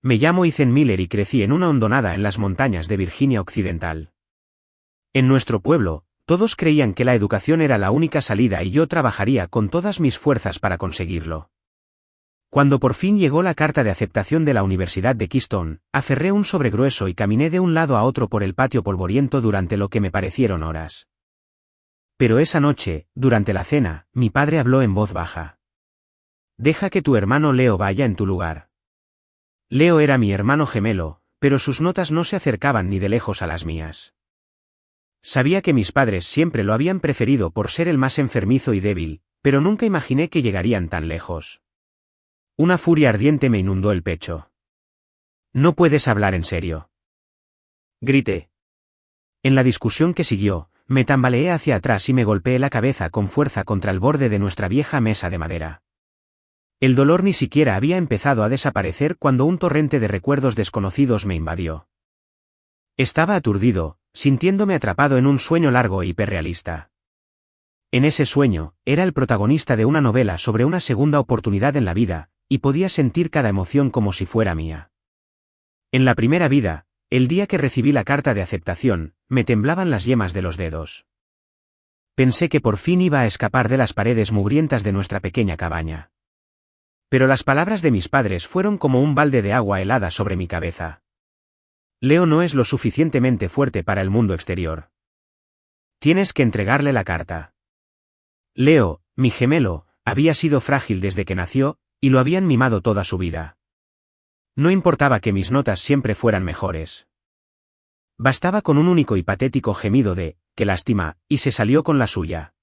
Me llamo Ethan Miller y crecí en una hondonada en las montañas de Virginia Occidental. En nuestro pueblo, todos creían que la educación era la única salida y yo trabajaría con todas mis fuerzas para conseguirlo. Cuando por fin llegó la carta de aceptación de la Universidad de Keystone, aferré un sobre grueso y caminé de un lado a otro por el patio polvoriento durante lo que me parecieron horas. Pero esa noche, durante la cena, mi padre habló en voz baja. Deja que tu hermano Leo vaya en tu lugar. Leo era mi hermano gemelo, pero sus notas no se acercaban ni de lejos a las mías. Sabía que mis padres siempre lo habían preferido por ser el más enfermizo y débil, pero nunca imaginé que llegarían tan lejos. Una furia ardiente me inundó el pecho. No puedes hablar en serio. Grité. En la discusión que siguió, me tambaleé hacia atrás y me golpeé la cabeza con fuerza contra el borde de nuestra vieja mesa de madera. El dolor ni siquiera había empezado a desaparecer cuando un torrente de recuerdos desconocidos me invadió. Estaba aturdido, sintiéndome atrapado en un sueño largo e hiperrealista. En ese sueño, era el protagonista de una novela sobre una segunda oportunidad en la vida, y podía sentir cada emoción como si fuera mía. En la primera vida, el día que recibí la carta de aceptación, me temblaban las yemas de los dedos. Pensé que por fin iba a escapar de las paredes mugrientas de nuestra pequeña cabaña. Pero las palabras de mis padres fueron como un balde de agua helada sobre mi cabeza. Leo no es lo suficientemente fuerte para el mundo exterior. Tienes que entregarle la carta. Leo, mi gemelo, había sido frágil desde que nació, y lo habían mimado toda su vida. No importaba que mis notas siempre fueran mejores. Bastaba con un único y patético gemido de «qué lástima», y se salió con la suya.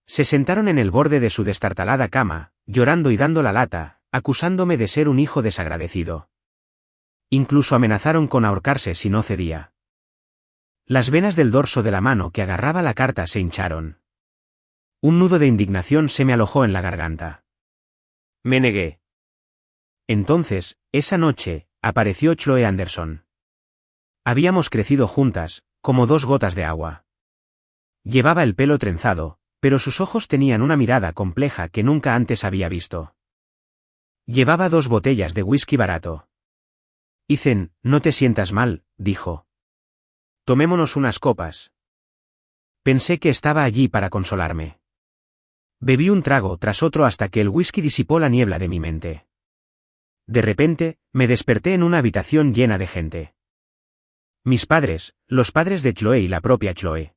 Se sentaron en el borde de su destartalada cama, llorando y dando la lata, acusándome de ser un hijo desagradecido. Incluso amenazaron con ahorcarse si no cedía. Las venas del dorso de la mano que agarraba la carta se hincharon. Un nudo de indignación se me alojó en la garganta. Me negué. Entonces, esa noche, apareció Chloe Anderson. Habíamos crecido juntas, como dos gotas de agua. Llevaba el pelo trenzado, pero sus ojos tenían una mirada compleja que nunca antes había visto. Llevaba 2 botellas de whisky barato. Ethan, no te sientas mal, dijo. Tomémonos unas copas. Pensé que estaba allí para consolarme. Bebí un trago tras otro hasta que el whisky disipó la niebla de mi mente. De repente, me desperté en una habitación llena de gente. Mis padres, los padres de Chloe y la propia Chloe.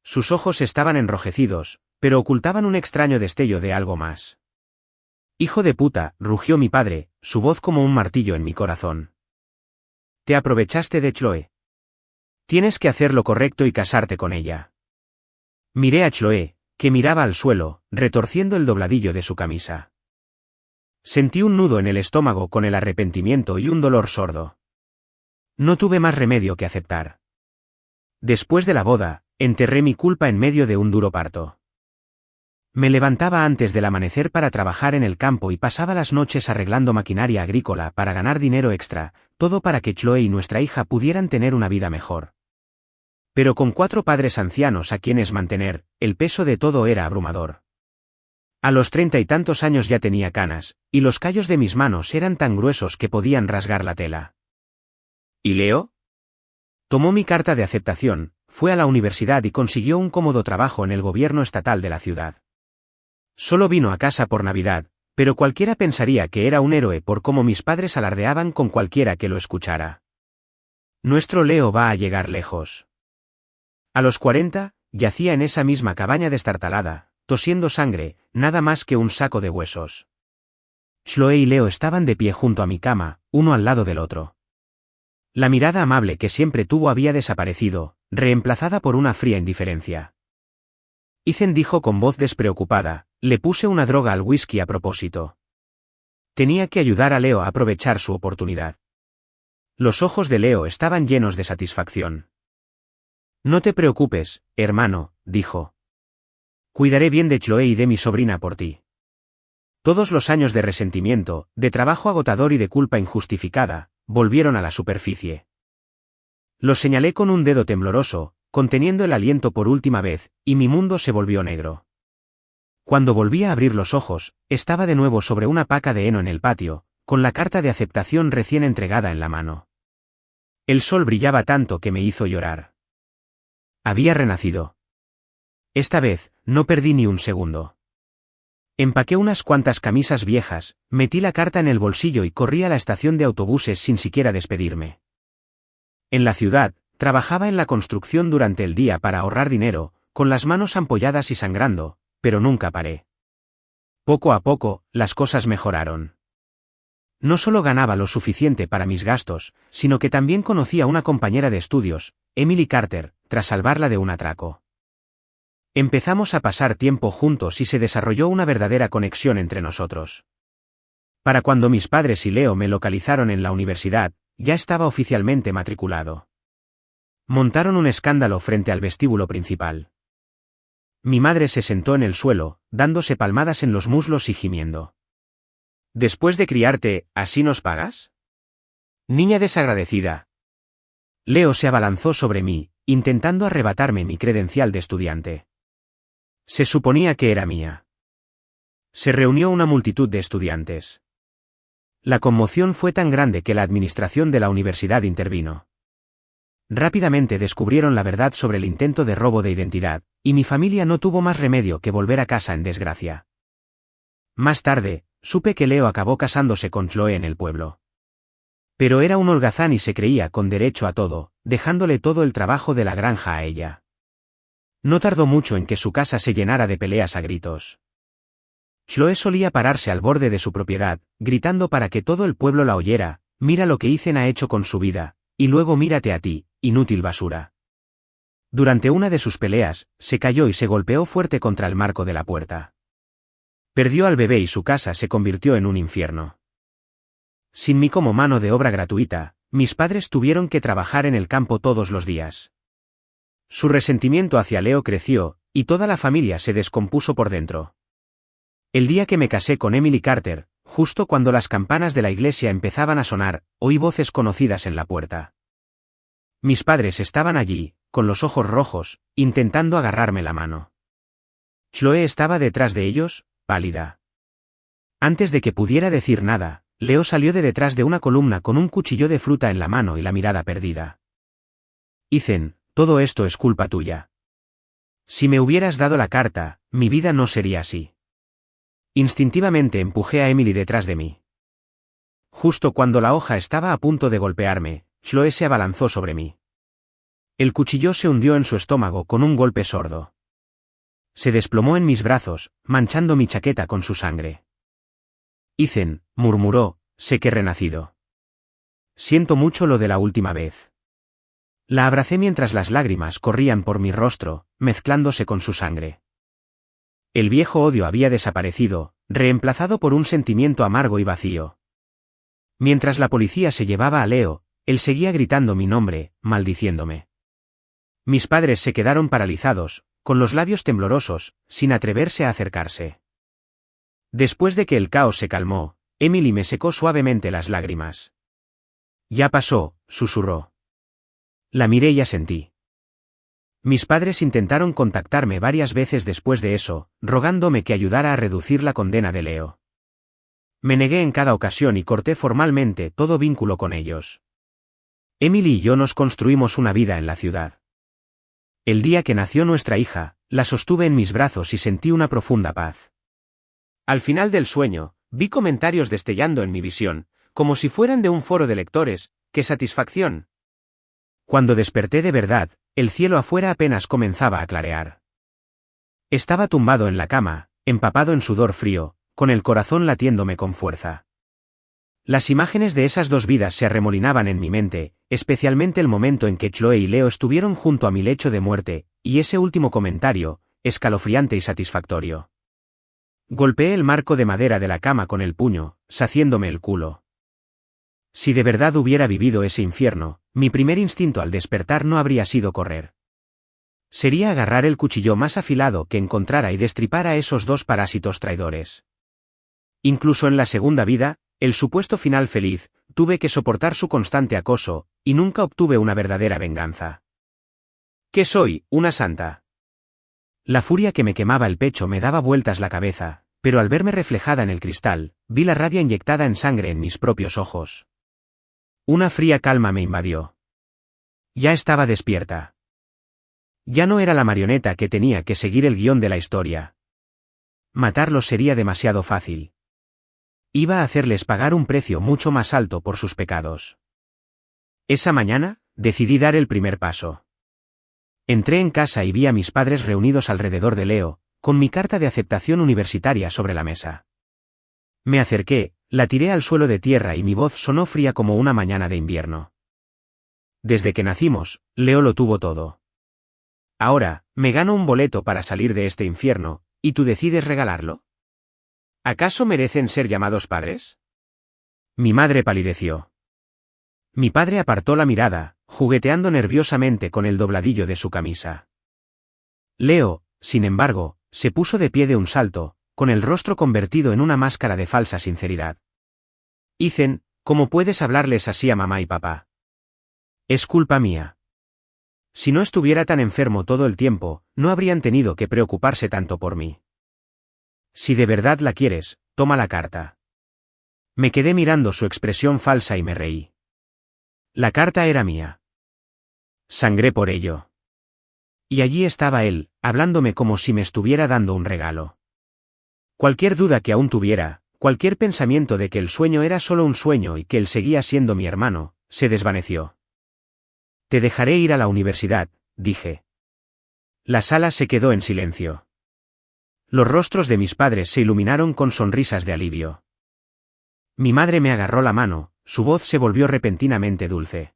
Sus ojos estaban enrojecidos, pero ocultaban un extraño destello de algo más. Hijo de puta, rugió mi padre, su voz como un martillo en mi corazón. Te aprovechaste de Chloe. Tienes que hacer lo correcto y casarte con ella. Miré a Chloe, que miraba al suelo, retorciendo el dobladillo de su camisa. Sentí un nudo en el estómago con el arrepentimiento y un dolor sordo. No tuve más remedio que aceptar. Después de la boda, enterré mi culpa en medio de un duro parto. Me levantaba antes del amanecer para trabajar en el campo y pasaba las noches arreglando maquinaria agrícola para ganar dinero extra, todo para que Chloe y nuestra hija pudieran tener una vida mejor. Pero con 4 padres ancianos a quienes mantener, el peso de todo era abrumador. A los 30 y tantos años ya tenía canas, y los callos de mis manos eran tan gruesos que podían rasgar la tela. ¿Y Leo? Tomó mi carta de aceptación, fue a la universidad y consiguió un cómodo trabajo en el gobierno estatal de la ciudad. Solo vino a casa por Navidad, pero cualquiera pensaría que era un héroe por cómo mis padres alardeaban con cualquiera que lo escuchara. Nuestro Leo va a llegar lejos. A los 40, yacía en esa misma cabaña destartalada, tosiendo sangre, nada más que un saco de huesos. Chloe y Leo estaban de pie junto a mi cama, uno al lado del otro. La mirada amable que siempre tuvo había desaparecido, reemplazada por una fría indiferencia. Ethan dijo con voz despreocupada, le puse una droga al whisky a propósito. Tenía que ayudar a Leo a aprovechar su oportunidad. Los ojos de Leo estaban llenos de satisfacción. No te preocupes, hermano, dijo. Cuidaré bien de Chloe y de mi sobrina por ti. Todos los años de resentimiento, de trabajo agotador y de culpa injustificada, volvieron a la superficie. Los señalé con un dedo tembloroso, conteniendo el aliento por última vez, y mi mundo se volvió negro. Cuando volví a abrir los ojos, estaba de nuevo sobre una paca de heno en el patio, con la carta de aceptación recién entregada en la mano. El sol brillaba tanto que me hizo llorar. Había renacido. Esta vez, no perdí ni un segundo. Empaqué unas cuantas camisas viejas, metí la carta en el bolsillo y corrí a la estación de autobuses sin siquiera despedirme. En la ciudad, trabajaba en la construcción durante el día para ahorrar dinero, con las manos ampolladas y sangrando, pero nunca paré. Poco a poco, las cosas mejoraron. No solo ganaba lo suficiente para mis gastos, sino que también conocí a una compañera de estudios, Emily Carter, tras salvarla de un atraco. Empezamos a pasar tiempo juntos y se desarrolló una verdadera conexión entre nosotros. Para cuando mis padres y Leo me localizaron en la universidad, ya estaba oficialmente matriculado. Montaron un escándalo frente al vestíbulo principal. Mi madre se sentó en el suelo, dándose palmadas en los muslos y gimiendo. «¿Después de criarte, así nos pagas? Niña desagradecida». Leo se abalanzó sobre mí, intentando arrebatarme mi credencial de estudiante. Se suponía que era mía. Se reunió una multitud de estudiantes. La conmoción fue tan grande que la administración de la universidad intervino. Rápidamente descubrieron la verdad sobre el intento de robo de identidad, y mi familia no tuvo más remedio que volver a casa en desgracia. Más tarde, supe que Leo acabó casándose con Chloe en el pueblo. Pero era un holgazán y se creía con derecho a todo, dejándole todo el trabajo de la granja a ella. No tardó mucho en que su casa se llenara de peleas a gritos. Chloe solía pararse al borde de su propiedad, gritando para que todo el pueblo la oyera: «Mira lo que Ethan ha hecho con su vida, y luego mírate a ti, inútil basura». Durante una de sus peleas, se cayó y se golpeó fuerte contra el marco de la puerta. Perdió al bebé y su casa se convirtió en un infierno. Sin mí como mano de obra gratuita, mis padres tuvieron que trabajar en el campo todos los días. Su resentimiento hacia Leo creció, y toda la familia se descompuso por dentro. El día que me casé con Emily Carter, justo cuando las campanas de la iglesia empezaban a sonar, oí voces conocidas en la puerta. Mis padres estaban allí, con los ojos rojos, intentando agarrarme la mano. Chloe estaba detrás de ellos, pálida. Antes de que pudiera decir nada, Leo salió de detrás de una columna con un cuchillo de fruta en la mano y la mirada perdida. «Ethan, todo esto es culpa tuya. Si me hubieras dado la carta, mi vida no sería así». Instintivamente empujé a Emily detrás de mí. Justo cuando la hoja estaba a punto de golpearme, Chloe se abalanzó sobre mí. El cuchillo se hundió en su estómago con un golpe sordo. Se desplomó en mis brazos, manchando mi chaqueta con su sangre. «Ethan», murmuró, «sé que he renacido. Siento mucho lo de la última vez». La abracé mientras las lágrimas corrían por mi rostro, mezclándose con su sangre. El viejo odio había desaparecido, reemplazado por un sentimiento amargo y vacío. Mientras la policía se llevaba a Leo, él seguía gritando mi nombre, maldiciéndome. Mis padres se quedaron paralizados, con los labios temblorosos, sin atreverse a acercarse. Después de que el caos se calmó, Emily me secó suavemente las lágrimas. «Ya pasó», susurró. La miré y asentí. Mis padres intentaron contactarme varias veces después de eso, rogándome que ayudara a reducir la condena de Leo. Me negué en cada ocasión y corté formalmente todo vínculo con ellos. Emily y yo nos construimos una vida en la ciudad. El día que nació nuestra hija, la sostuve en mis brazos y sentí una profunda paz. Al final del sueño, vi comentarios destellando en mi visión, como si fueran de un foro de lectores. ¡Qué satisfacción! Cuando desperté de verdad, el cielo afuera apenas comenzaba a clarear. Estaba tumbado en la cama, empapado en sudor frío, con el corazón latiéndome con fuerza. Las imágenes de esas dos vidas se arremolinaban en mi mente, especialmente el momento en que Chloe y Leo estuvieron junto a mi lecho de muerte, y ese último comentario, escalofriante y satisfactorio. Golpeé el marco de madera de la cama con el puño, saciéndome el culo. Si de verdad hubiera vivido ese infierno, mi primer instinto al despertar no habría sido correr. Sería agarrar el cuchillo más afilado que encontrara y destripar a esos dos parásitos traidores. Incluso en la segunda vida, el supuesto final feliz, tuve que soportar su constante acoso, y nunca obtuve una verdadera venganza. ¿Qué soy, una santa? La furia que me quemaba el pecho me daba vueltas la cabeza, pero al verme reflejada en el cristal, vi la rabia inyectada en sangre en mis propios ojos. Una fría calma me invadió. Ya estaba despierta. Ya no era la marioneta que tenía que seguir el guión de la historia. Matarlos sería demasiado fácil. Iba a hacerles pagar un precio mucho más alto por sus pecados. Esa mañana, decidí dar el primer paso. Entré en casa y vi a mis padres reunidos alrededor de Leo, con mi carta de aceptación universitaria sobre la mesa. Me acerqué, la tiré al suelo de tierra y mi voz sonó fría como una mañana de invierno. Desde que nacimos, Leo lo tuvo todo. Ahora, me gano un boleto para salir de este infierno, ¿y tú decides regalarlo? ¿Acaso merecen ser llamados padres? Mi madre palideció. Mi padre apartó la mirada, jugueteando nerviosamente con el dobladillo de su camisa. Leo, sin embargo, se puso de pie de un salto, con el rostro convertido en una máscara de falsa sinceridad. Ethan, ¿cómo puedes hablarles así a mamá y papá? Es culpa mía. Si no estuviera tan enfermo todo el tiempo, no habrían tenido que preocuparse tanto por mí. Si de verdad la quieres, toma la carta. Me quedé mirando su expresión falsa y me reí. La carta era mía. Sangré por ello. Y allí estaba él, hablándome como si me estuviera dando un regalo. Cualquier duda que aún tuviera, cualquier pensamiento de que el sueño era solo un sueño y que él seguía siendo mi hermano, se desvaneció. Te dejaré ir a la universidad, dije. La sala se quedó en silencio. Los rostros de mis padres se iluminaron con sonrisas de alivio. Mi madre me agarró la mano, su voz se volvió repentinamente dulce.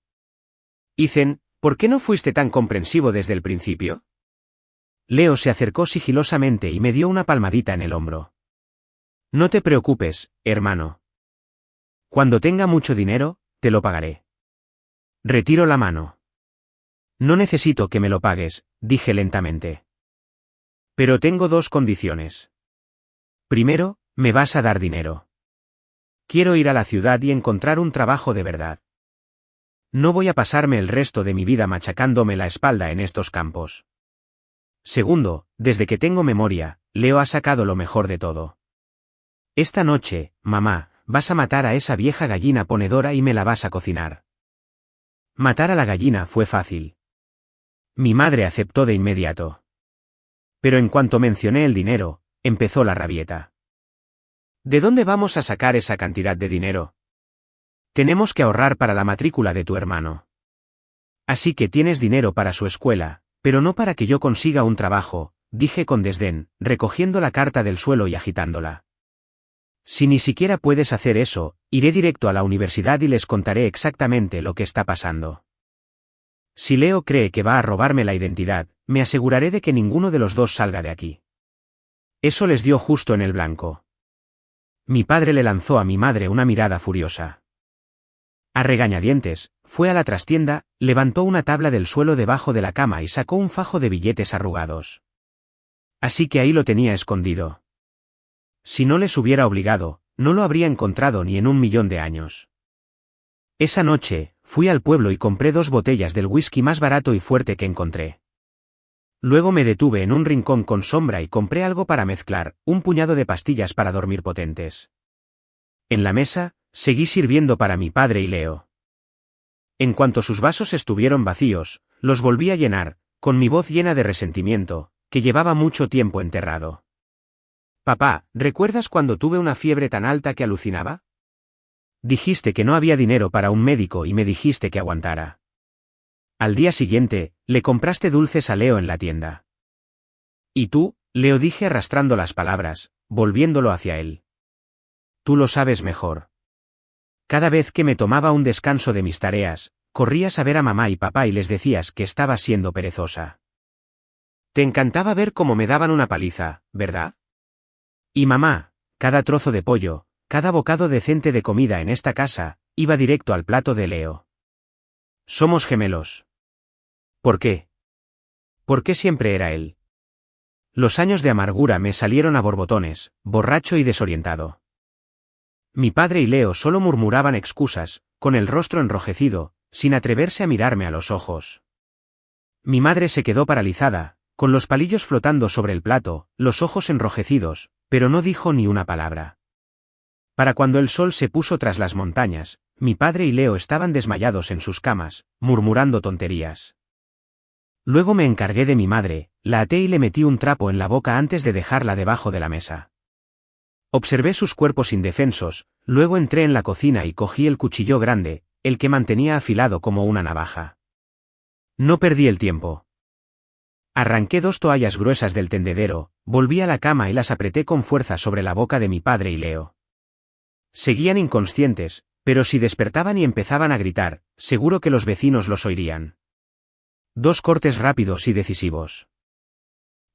Ethan, ¿por qué no fuiste tan comprensivo desde el principio? Leo se acercó sigilosamente y me dio una palmadita en el hombro. No te preocupes, hermano. Cuando tenga mucho dinero, te lo pagaré. Retiro la mano. No necesito que me lo pagues, dije lentamente. Pero tengo dos condiciones. Primero, me vas a dar dinero. Quiero ir a la ciudad y encontrar un trabajo de verdad. No voy a pasarme el resto de mi vida machacándome la espalda en estos campos. Segundo, desde que tengo memoria, Leo ha sacado lo mejor de todo. Esta noche, mamá, vas a matar a esa vieja gallina ponedora y me la vas a cocinar. Matar a la gallina fue fácil. Mi madre aceptó de inmediato. Pero en cuanto mencioné el dinero, empezó la rabieta. ¿De dónde vamos a sacar esa cantidad de dinero? Tenemos que ahorrar para la matrícula de tu hermano. Así que tienes dinero para su escuela, pero no para que yo consiga un trabajo, dije con desdén, recogiendo la carta del suelo y agitándola. Si ni siquiera puedes hacer eso, iré directo a la universidad y les contaré exactamente lo que está pasando. Si Leo cree que va a robarme la identidad, me aseguraré de que ninguno de los dos salga de aquí. Eso les dio justo en el blanco. Mi padre le lanzó a mi madre una mirada furiosa. A regañadientes, fue a la trastienda, levantó una tabla del suelo debajo de la cama y sacó un fajo de billetes arrugados. Así que ahí lo tenía escondido. Si no les hubiera obligado, no lo habría encontrado ni en 1.000.000 de años. Esa noche, fui al pueblo y compré 2 botellas del whisky más barato y fuerte que encontré. Luego me detuve en un rincón con sombra y compré algo para mezclar, un puñado de pastillas para dormir potentes. En la mesa, seguí sirviendo para mi padre y Leo. En cuanto sus vasos estuvieron vacíos, los volví a llenar, con mi voz llena de resentimiento, que llevaba mucho tiempo enterrado. Papá, ¿recuerdas cuando tuve una fiebre tan alta que alucinaba? Dijiste que no había dinero para un médico y me dijiste que aguantara. Al día siguiente, le compraste dulces a Leo en la tienda. ¿Y tú? Leo dije arrastrando las palabras, volviéndolo hacia él. Tú lo sabes mejor. Cada vez que me tomaba un descanso de mis tareas, corrías a ver a mamá y papá y les decías que estaba siendo perezosa. Te encantaba ver cómo me daban una paliza, ¿verdad? Y mamá, cada trozo de pollo, cada bocado decente de comida en esta casa, iba directo al plato de Leo. Somos gemelos. ¿Por qué? ¿Por qué siempre era él? Los años de amargura me salieron a borbotones, borracho y desorientado. Mi padre y Leo solo murmuraban excusas, con el rostro enrojecido, sin atreverse a mirarme a los ojos. Mi madre se quedó paralizada, con los palillos flotando sobre el plato, los ojos enrojecidos, pero no dijo ni una palabra. Para cuando el sol se puso tras las montañas, mi padre y Leo estaban desmayados en sus camas, murmurando tonterías. Luego me encargué de mi madre, la até y le metí un trapo en la boca antes de dejarla debajo de la mesa. Observé sus cuerpos indefensos, luego entré en la cocina y cogí el cuchillo grande, el que mantenía afilado como una navaja. No perdí el tiempo. Arranqué 2 toallas gruesas del tendedero, volví a la cama y las apreté con fuerza sobre la boca de mi padre y Leo. Seguían inconscientes, pero si despertaban y empezaban a gritar, seguro que los vecinos los oirían. 2 cortes rápidos y decisivos.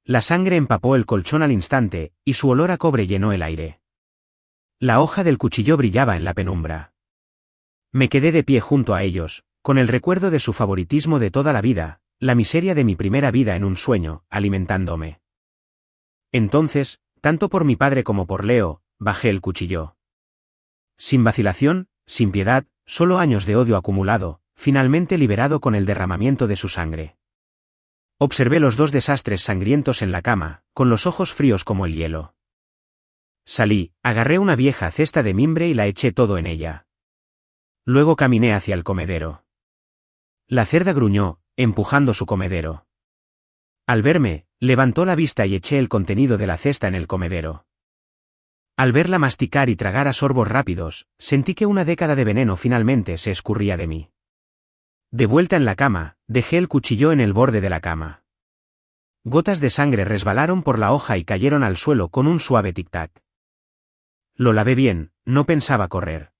La sangre empapó el colchón al instante, y su olor a cobre llenó el aire. La hoja del cuchillo brillaba en la penumbra. Me quedé de pie junto a ellos, con el recuerdo de su favoritismo de toda la vida, la miseria de mi primera vida en un sueño, alimentándome. Entonces, tanto por mi padre como por Leo, bajé el cuchillo. Sin vacilación, sin piedad, solo años de odio acumulado, finalmente liberado con el derramamiento de su sangre. Observé los 2 desastres sangrientos en la cama, con los ojos fríos como el hielo. Salí, agarré una vieja cesta de mimbre y la eché todo en ella. Luego caminé hacia el comedero. La cerda gruñó, empujando su comedero. Al verme, levantó la vista y eché el contenido de la cesta en el comedero. Al verla masticar y tragar a sorbos rápidos, sentí que una década de veneno finalmente se escurría de mí. De vuelta en la cama, dejé el cuchillo en el borde de la cama. Gotas de sangre resbalaron por la hoja y cayeron al suelo con un suave tic-tac. Lo lavé bien, no pensaba correr.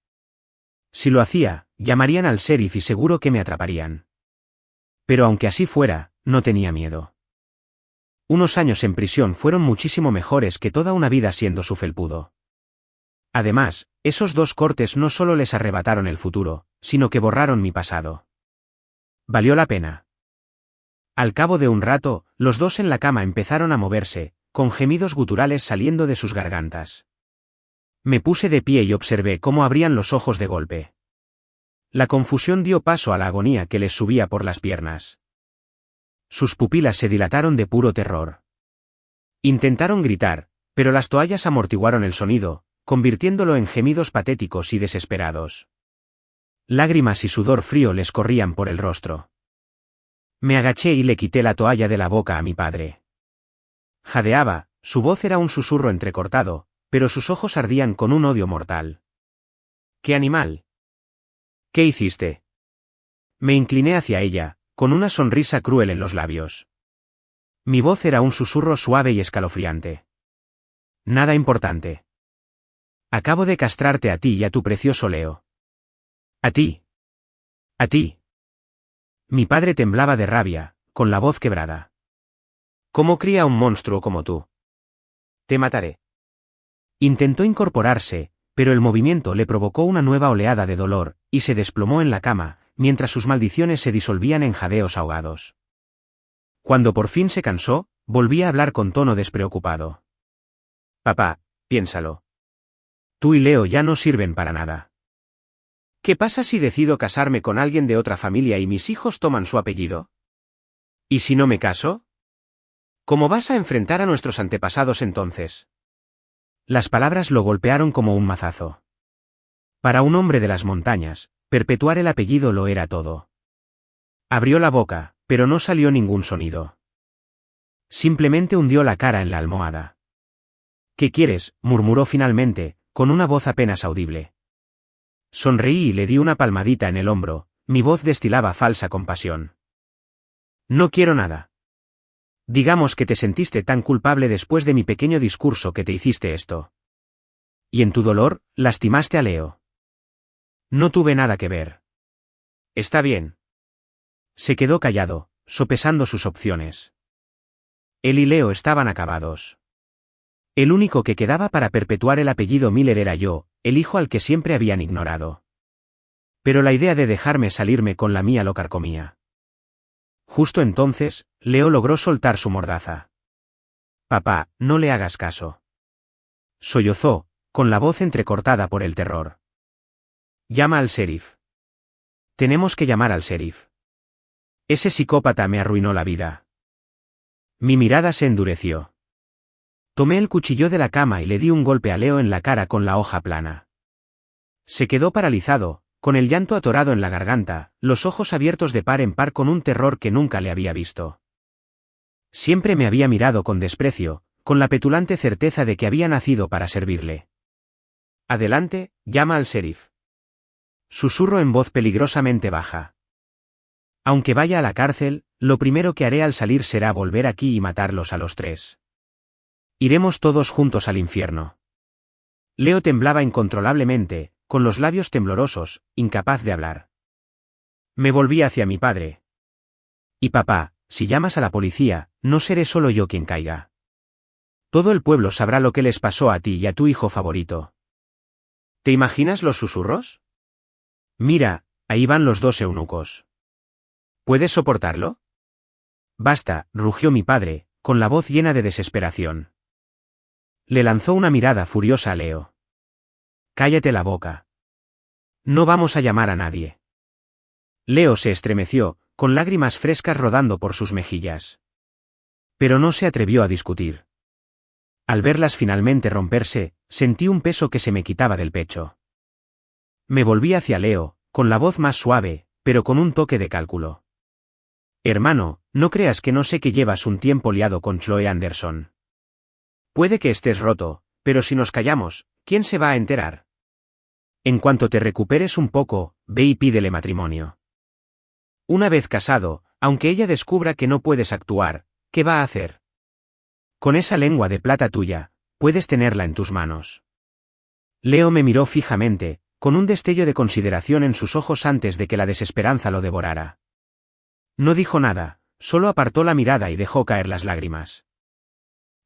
Si lo hacía, llamarían al sheriff y seguro que me atraparían. Pero aunque así fuera, no tenía miedo. Unos años en prisión fueron muchísimo mejores que toda una vida siendo su felpudo. Además, esos 2 cortes no solo les arrebataron el futuro, sino que borraron mi pasado. Valió la pena. Al cabo de un rato, los 2 en la cama empezaron a moverse, con gemidos guturales saliendo de sus gargantas. Me puse de pie y observé cómo abrían los ojos de golpe. La confusión dio paso a la agonía que les subía por las piernas. Sus pupilas se dilataron de puro terror. Intentaron gritar, pero las toallas amortiguaron el sonido, convirtiéndolo en gemidos patéticos y desesperados. Lágrimas y sudor frío les corrían por el rostro. Me agaché y le quité la toalla de la boca a mi padre. Jadeaba, su voz era un susurro entrecortado, pero sus ojos ardían con un odio mortal. ¡Qué animal! ¿Qué hiciste? Me incliné hacia ella, con una sonrisa cruel en los labios. Mi voz era un susurro suave y escalofriante. Nada importante. Acabo de castrarte a ti y a tu precioso Leo. A ti. A ti. Mi padre temblaba de rabia, con la voz quebrada. ¿Cómo cría un monstruo como tú? Te mataré. Intentó incorporarse, pero el movimiento le provocó una nueva oleada de dolor, y se desplomó en la cama, mientras sus maldiciones se disolvían en jadeos ahogados. Cuando por fin se cansó, volví a hablar con tono despreocupado. Papá, piénsalo. Tú y Leo ya no sirven para nada. ¿Qué pasa si decido casarme con alguien de otra familia y mis hijos toman su apellido? ¿Y si no me caso? ¿Cómo vas a enfrentar a nuestros antepasados entonces? Las palabras lo golpearon como un mazazo. Para un hombre de las montañas, perpetuar el apellido lo era todo. Abrió la boca, pero no salió ningún sonido. Simplemente hundió la cara en la almohada. ¿Qué quieres?, murmuró finalmente, con una voz apenas audible. Sonreí y le di una palmadita en el hombro, mi voz destilaba falsa compasión. No quiero nada. Digamos que te sentiste tan culpable después de mi pequeño discurso que te hiciste esto. Y en tu dolor, lastimaste a Leo. No tuve nada que ver. Está bien. Se quedó callado, sopesando sus opciones. Él y Leo estaban acabados. El único que quedaba para perpetuar el apellido Miller era yo, el hijo al que siempre habían ignorado. Pero la idea de dejarme salirme con la mía lo carcomía. Justo entonces, Leo logró soltar su mordaza. Papá, no le hagas caso. Sollozó, con la voz entrecortada por el terror. Llama al sheriff. Tenemos que llamar al sheriff. Ese psicópata me arruinó la vida. Mi mirada se endureció. Tomé el cuchillo de la cama y le di un golpe a Leo en la cara con la hoja plana. Se quedó paralizado, con el llanto atorado en la garganta, los ojos abiertos de par en par con un terror que nunca le había visto. Siempre me había mirado con desprecio, con la petulante certeza de que había nacido para servirle. Adelante, llama al sheriff. Susurro en voz peligrosamente baja. Aunque vaya a la cárcel, lo primero que haré al salir será volver aquí y matarlos a los tres. Iremos todos juntos al infierno. Leo temblaba incontrolablemente, con los labios temblorosos, incapaz de hablar. Me volví hacia mi padre. Y papá, si llamas a la policía, no seré solo yo quien caiga. Todo el pueblo sabrá lo que les pasó a ti y a tu hijo favorito. ¿Te imaginas los susurros? Mira, ahí van los dos eunucos. ¿Puedes soportarlo? Basta, rugió mi padre, con la voz llena de desesperación. Le lanzó una mirada furiosa a Leo. Cállate la boca. No vamos a llamar a nadie. Leo se estremeció, con lágrimas frescas rodando por sus mejillas. Pero no se atrevió a discutir. Al verlas finalmente romperse, sentí un peso que se me quitaba del pecho. Me volví hacia Leo, con la voz más suave, pero con un toque de cálculo. Hermano, no creas que no sé que llevas un tiempo liado con Chloe Anderson. Puede que estés roto, pero si nos callamos, ¿quién se va a enterar? En cuanto te recuperes un poco, ve y pídele matrimonio. Una vez casado, aunque ella descubra que no puedes actuar, ¿qué va a hacer? Con esa lengua de plata tuya, puedes tenerla en tus manos. Leo me miró fijamente, con un destello de consideración en sus ojos antes de que la desesperanza lo devorara. No dijo nada, solo apartó la mirada y dejó caer las lágrimas.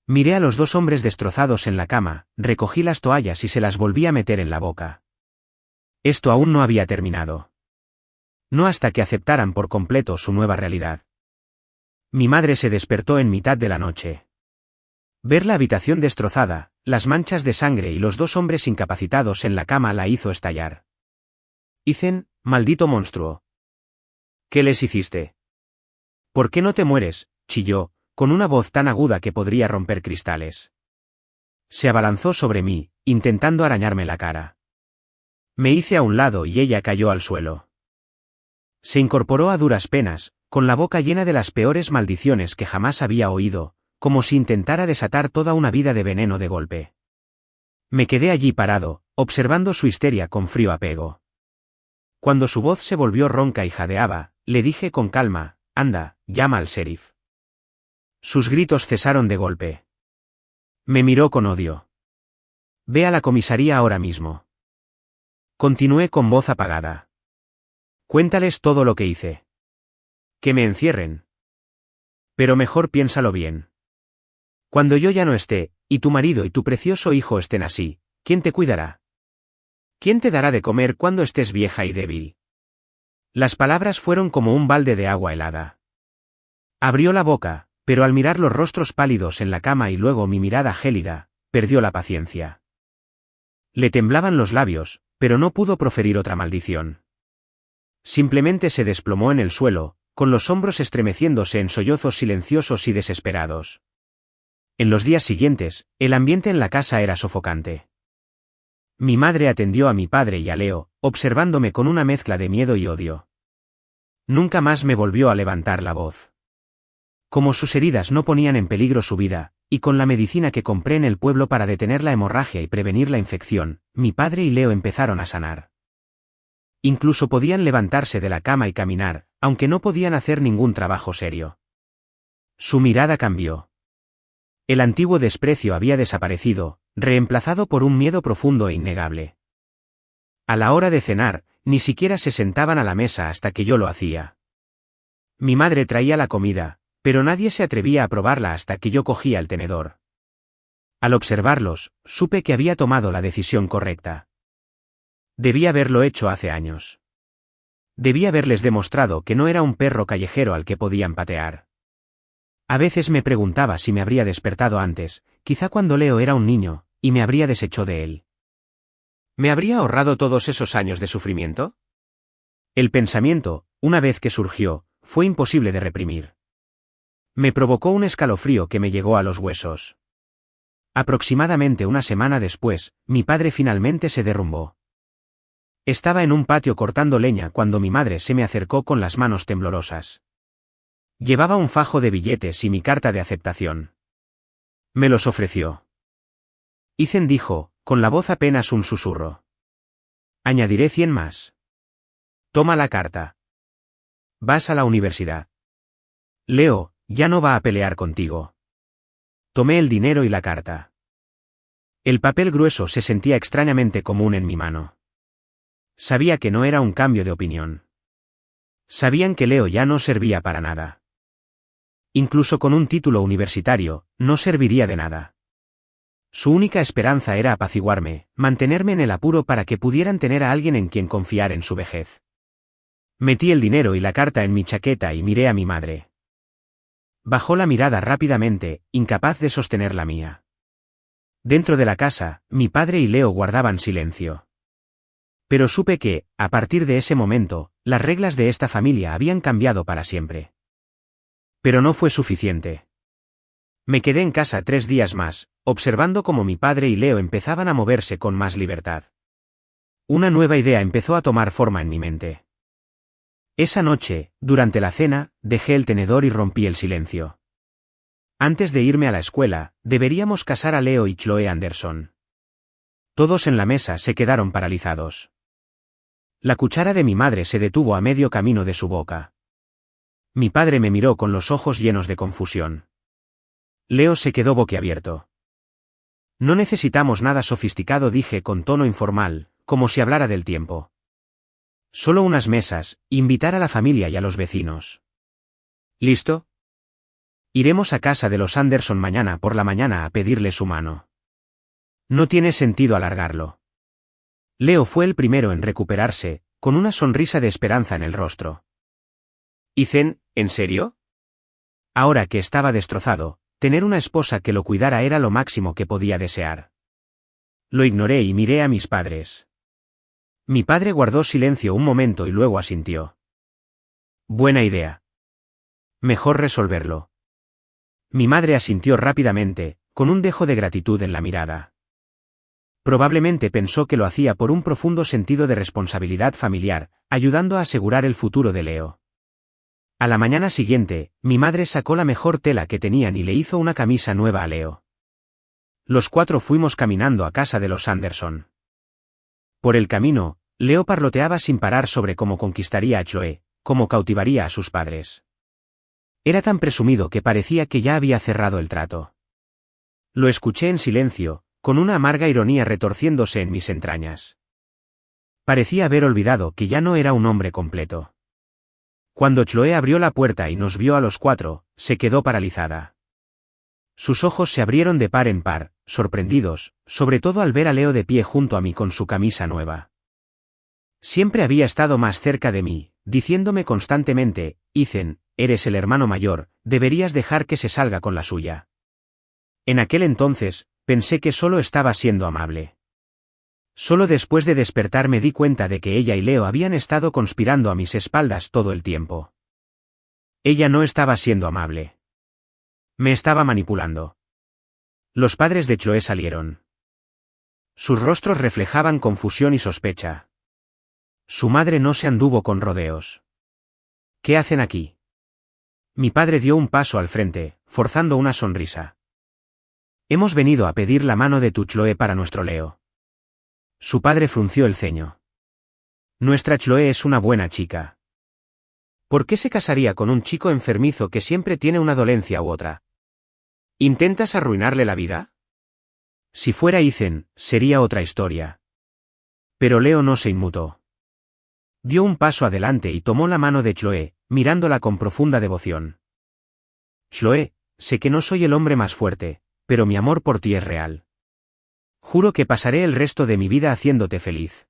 Miré a los dos hombres destrozados en la cama, recogí las toallas y se las volví a meter en la boca. Esto aún no había terminado. No hasta que aceptaran por completo su nueva realidad. Mi madre se despertó en mitad de la noche. Ver la habitación destrozada, las manchas de sangre y los dos hombres incapacitados en la cama la hizo estallar. Ethan, maldito monstruo. ¿Qué les hiciste? ¿Por qué no te mueres?, chilló, con una voz tan aguda que podría romper cristales. Se abalanzó sobre mí, intentando arañarme la cara. Me hice a un lado y ella cayó al suelo. Se incorporó a duras penas, con la boca llena de las peores maldiciones que jamás había oído, como si intentara desatar toda una vida de veneno de golpe. Me quedé allí parado, observando su histeria con frío apego. Cuando su voz se volvió ronca y jadeaba, le dije con calma, anda, llama al sheriff. Sus gritos cesaron de golpe. Me miró con odio. Ve a la comisaría ahora mismo. Continué con voz apagada. Cuéntales todo lo que hice. Que me encierren. Pero mejor piénsalo bien. Cuando yo ya no esté, y tu marido y tu precioso hijo estén así, ¿quién te cuidará? ¿Quién te dará de comer cuando estés vieja y débil? Las palabras fueron como un balde de agua helada. Abrió la boca, pero al mirar los rostros pálidos en la cama y luego mi mirada gélida, perdió la paciencia. Le temblaban los labios, pero no pudo proferir otra maldición. Simplemente se desplomó en el suelo, con los hombros estremeciéndose en sollozos silenciosos y desesperados. En los días siguientes, el ambiente en la casa era sofocante. Mi madre atendió a mi padre y a Leo, observándome con una mezcla de miedo y odio. Nunca más me volvió a levantar la voz. Como sus heridas no ponían en peligro su vida, y con la medicina que compré en el pueblo para detener la hemorragia y prevenir la infección, mi padre y Leo empezaron a sanar. Incluso podían levantarse de la cama y caminar, aunque no podían hacer ningún trabajo serio. Su mirada cambió. El antiguo desprecio había desaparecido, reemplazado por un miedo profundo e innegable. A la hora de cenar, ni siquiera se sentaban a la mesa hasta que yo lo hacía. Mi madre traía la comida, pero nadie se atrevía a probarla hasta que yo cogía el tenedor. Al observarlos, supe que había tomado la decisión correcta. Debía haberlo hecho hace años. Debía haberles demostrado que no era un perro callejero al que podían patear. A veces me preguntaba si me habría despertado antes, quizá cuando Leo era un niño, y me habría deshecho de él. ¿Me habría ahorrado todos esos años de sufrimiento? El pensamiento, una vez que surgió, fue imposible de reprimir. Me provocó un escalofrío que me llegó a los huesos. Aproximadamente una semana después, mi padre finalmente se derrumbó. Estaba en un patio cortando leña cuando mi madre se me acercó con las manos temblorosas. Llevaba un fajo de billetes y mi carta de aceptación. Me los ofreció. Ethan dijo, con la voz apenas un susurro. Añadiré 100 más. Toma la carta. Vas a la universidad. Leo, ya no va a pelear contigo. Tomé el dinero y la carta. El papel grueso se sentía extrañamente común en mi mano. Sabía que no era un cambio de opinión. Sabían que Leo ya no servía para nada. Incluso con un título universitario, no serviría de nada. Su única esperanza era apaciguarme, mantenerme en el apuro para que pudieran tener a alguien en quien confiar en su vejez. Metí el dinero y la carta en mi chaqueta y miré a mi madre. Bajó la mirada rápidamente, incapaz de sostener la mía. Dentro de la casa, mi padre y Leo guardaban silencio. Pero supe que, a partir de ese momento, las reglas de esta familia habían cambiado para siempre. Pero no fue suficiente. Me quedé en casa 3 días más, observando cómo mi padre y Leo empezaban a moverse con más libertad. Una nueva idea empezó a tomar forma en mi mente. Esa noche, durante la cena, dejé el tenedor y rompí el silencio. Antes de irme a la escuela, deberíamos casar a Leo y Chloe Anderson. Todos en la mesa se quedaron paralizados. La cuchara de mi madre se detuvo a medio camino de su boca. Mi padre me miró con los ojos llenos de confusión. Leo se quedó boquiabierto. No necesitamos nada sofisticado, dije con tono informal, como si hablara del tiempo. Solo unas mesas, invitar a la familia y a los vecinos. ¿Listo? Iremos a casa de los Anderson mañana por la mañana a pedirle su mano. No tiene sentido alargarlo. Leo fue el primero en recuperarse, con una sonrisa de esperanza en el rostro. Ethan, ¿en serio? Ahora que estaba destrozado, tener una esposa que lo cuidara era lo máximo que podía desear. Lo ignoré y miré a mis padres. Mi padre guardó silencio un momento y luego asintió. Buena idea. Mejor resolverlo. Mi madre asintió rápidamente, con un dejo de gratitud en la mirada. Probablemente pensó que lo hacía por un profundo sentido de responsabilidad familiar, ayudando a asegurar el futuro de Leo. A la mañana siguiente, mi madre sacó la mejor tela que tenían y le hizo una camisa nueva a Leo. Los 4 fuimos caminando a casa de los Anderson. Por el camino, Leo parloteaba sin parar sobre cómo conquistaría a Chloe, cómo cautivaría a sus padres. Era tan presumido que parecía que ya había cerrado el trato. Lo escuché en silencio, con una amarga ironía retorciéndose en mis entrañas. Parecía haber olvidado que ya no era un hombre completo. Cuando Chloe abrió la puerta y nos vio a los 4, se quedó paralizada. Sus ojos se abrieron de par en par, sorprendidos, sobre todo al ver a Leo de pie junto a mí con su camisa nueva. Siempre había estado más cerca de mí, diciéndome constantemente, Ethan, eres el hermano mayor, deberías dejar que se salga con la suya. En aquel entonces, pensé que solo estaba siendo amable. Solo después de despertar me di cuenta de que ella y Leo habían estado conspirando a mis espaldas todo el tiempo. Ella no estaba siendo amable. Me estaba manipulando. Los padres de Chloe salieron. Sus rostros reflejaban confusión y sospecha. Su madre no se anduvo con rodeos. ¿Qué hacen aquí? Mi padre dio un paso al frente, forzando una sonrisa. Hemos venido a pedir la mano de tu Chloe para nuestro Leo. Su padre frunció el ceño. Nuestra Chloe es una buena chica. ¿Por qué se casaría con un chico enfermizo que siempre tiene una dolencia u otra? ¿Intentas arruinarle la vida? Si fuera Ethan, sería otra historia. Pero Leo no se inmutó. Dio un paso adelante y tomó la mano de Chloe, mirándola con profunda devoción. Chloe, sé que no soy el hombre más fuerte, pero mi amor por ti es real. Juro que pasaré el resto de mi vida haciéndote feliz.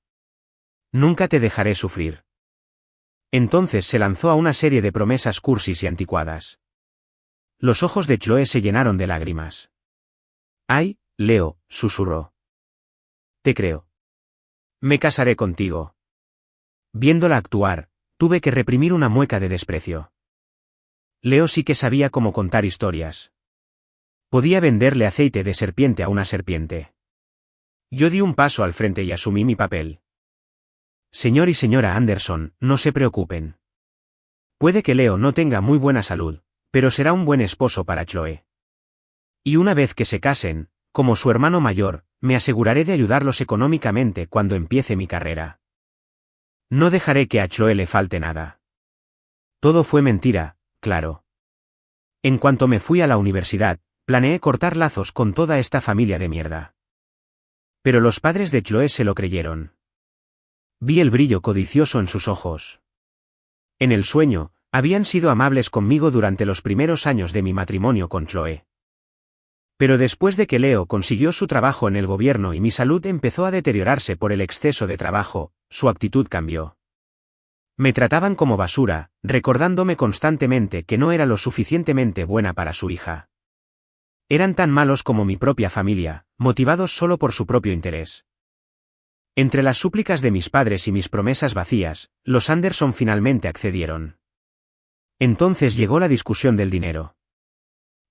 Nunca te dejaré sufrir. Entonces se lanzó a una serie de promesas cursis y anticuadas. Los ojos de Chloe se llenaron de lágrimas. «Ay, Leo», susurró. «Te creo. Me casaré contigo». Viéndola actuar, tuve que reprimir una mueca de desprecio. Leo sí que sabía cómo contar historias. Podía venderle aceite de serpiente a una serpiente. Yo di un paso al frente y asumí mi papel. Señor y señora Anderson, no se preocupen. Puede que Leo no tenga muy buena salud, pero será un buen esposo para Chloe. Y una vez que se casen, como su hermano mayor, me aseguraré de ayudarlos económicamente cuando empiece mi carrera. No dejaré que a Chloe le falte nada. Todo fue mentira, claro. En cuanto me fui a la universidad, planeé cortar lazos con toda esta familia de mierda. Pero los padres de Chloe se lo creyeron. Vi el brillo codicioso en sus ojos. En el sueño, habían sido amables conmigo durante los primeros años de mi matrimonio con Chloe. Pero después de que Leo consiguió su trabajo en el gobierno y mi salud empezó a deteriorarse por el exceso de trabajo, su actitud cambió. Me trataban como basura, recordándome constantemente que no era lo suficientemente buena para su hija. Eran tan malos como mi propia familia, motivados solo por su propio interés. Entre las súplicas de mis padres y mis promesas vacías, los Anderson finalmente accedieron. Entonces llegó la discusión del dinero.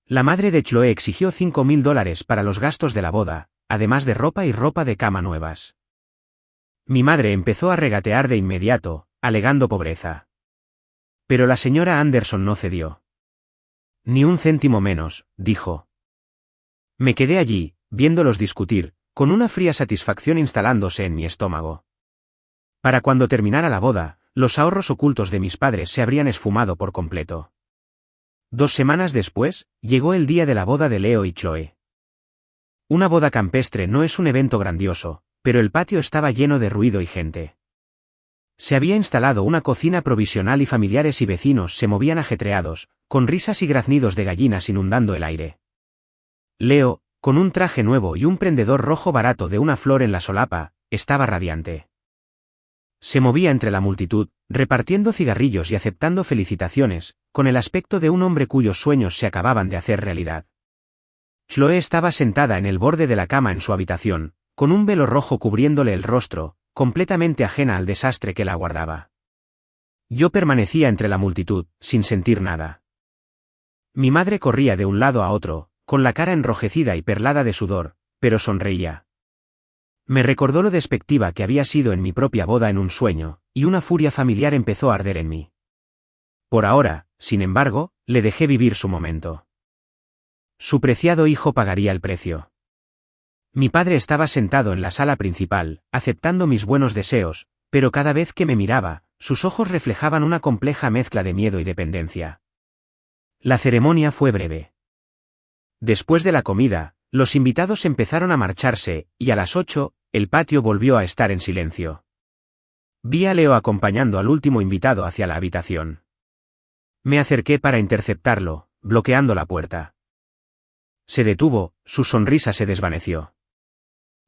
La madre de Chloe exigió $5,000 para los gastos de la boda, además de ropa y ropa de cama nuevas. Mi madre empezó a regatear de inmediato, alegando pobreza. Pero la señora Anderson no cedió. Ni un céntimo menos, dijo. Me quedé allí, viéndolos discutir, con una fría satisfacción instalándose en mi estómago. Para cuando terminara la boda, los ahorros ocultos de mis padres se habrían esfumado por completo. 2 semanas después, llegó el día de la boda de Leo y Chloe. Una boda campestre no es un evento grandioso, pero el patio estaba lleno de ruido y gente. Se había instalado una cocina provisional y familiares y vecinos se movían ajetreados, con risas y graznidos de gallinas inundando el aire. Leo, con un traje nuevo y un prendedor rojo barato de una flor en la solapa, estaba radiante. Se movía entre la multitud, repartiendo cigarrillos y aceptando felicitaciones, con el aspecto de un hombre cuyos sueños se acababan de hacer realidad. Chloe estaba sentada en el borde de la cama en su habitación, con un velo rojo cubriéndole el rostro, completamente ajena al desastre que la aguardaba. Yo permanecía entre la multitud, sin sentir nada. Mi madre corría de un lado a otro, con la cara enrojecida y perlada de sudor, pero sonreía. Me recordó lo despectiva que había sido en mi propia boda en un sueño, y una furia familiar empezó a arder en mí. Por ahora, sin embargo, le dejé vivir su momento. Su preciado hijo pagaría el precio. Mi padre estaba sentado en la sala principal, aceptando mis buenos deseos, pero cada vez que me miraba, sus ojos reflejaban una compleja mezcla de miedo y dependencia. La ceremonia fue breve. Después de la comida, los invitados empezaron a marcharse, y a las 8, el patio volvió a estar en silencio. Vi a Leo acompañando al último invitado hacia la habitación. Me acerqué para interceptarlo, bloqueando la puerta. Se detuvo, su sonrisa se desvaneció.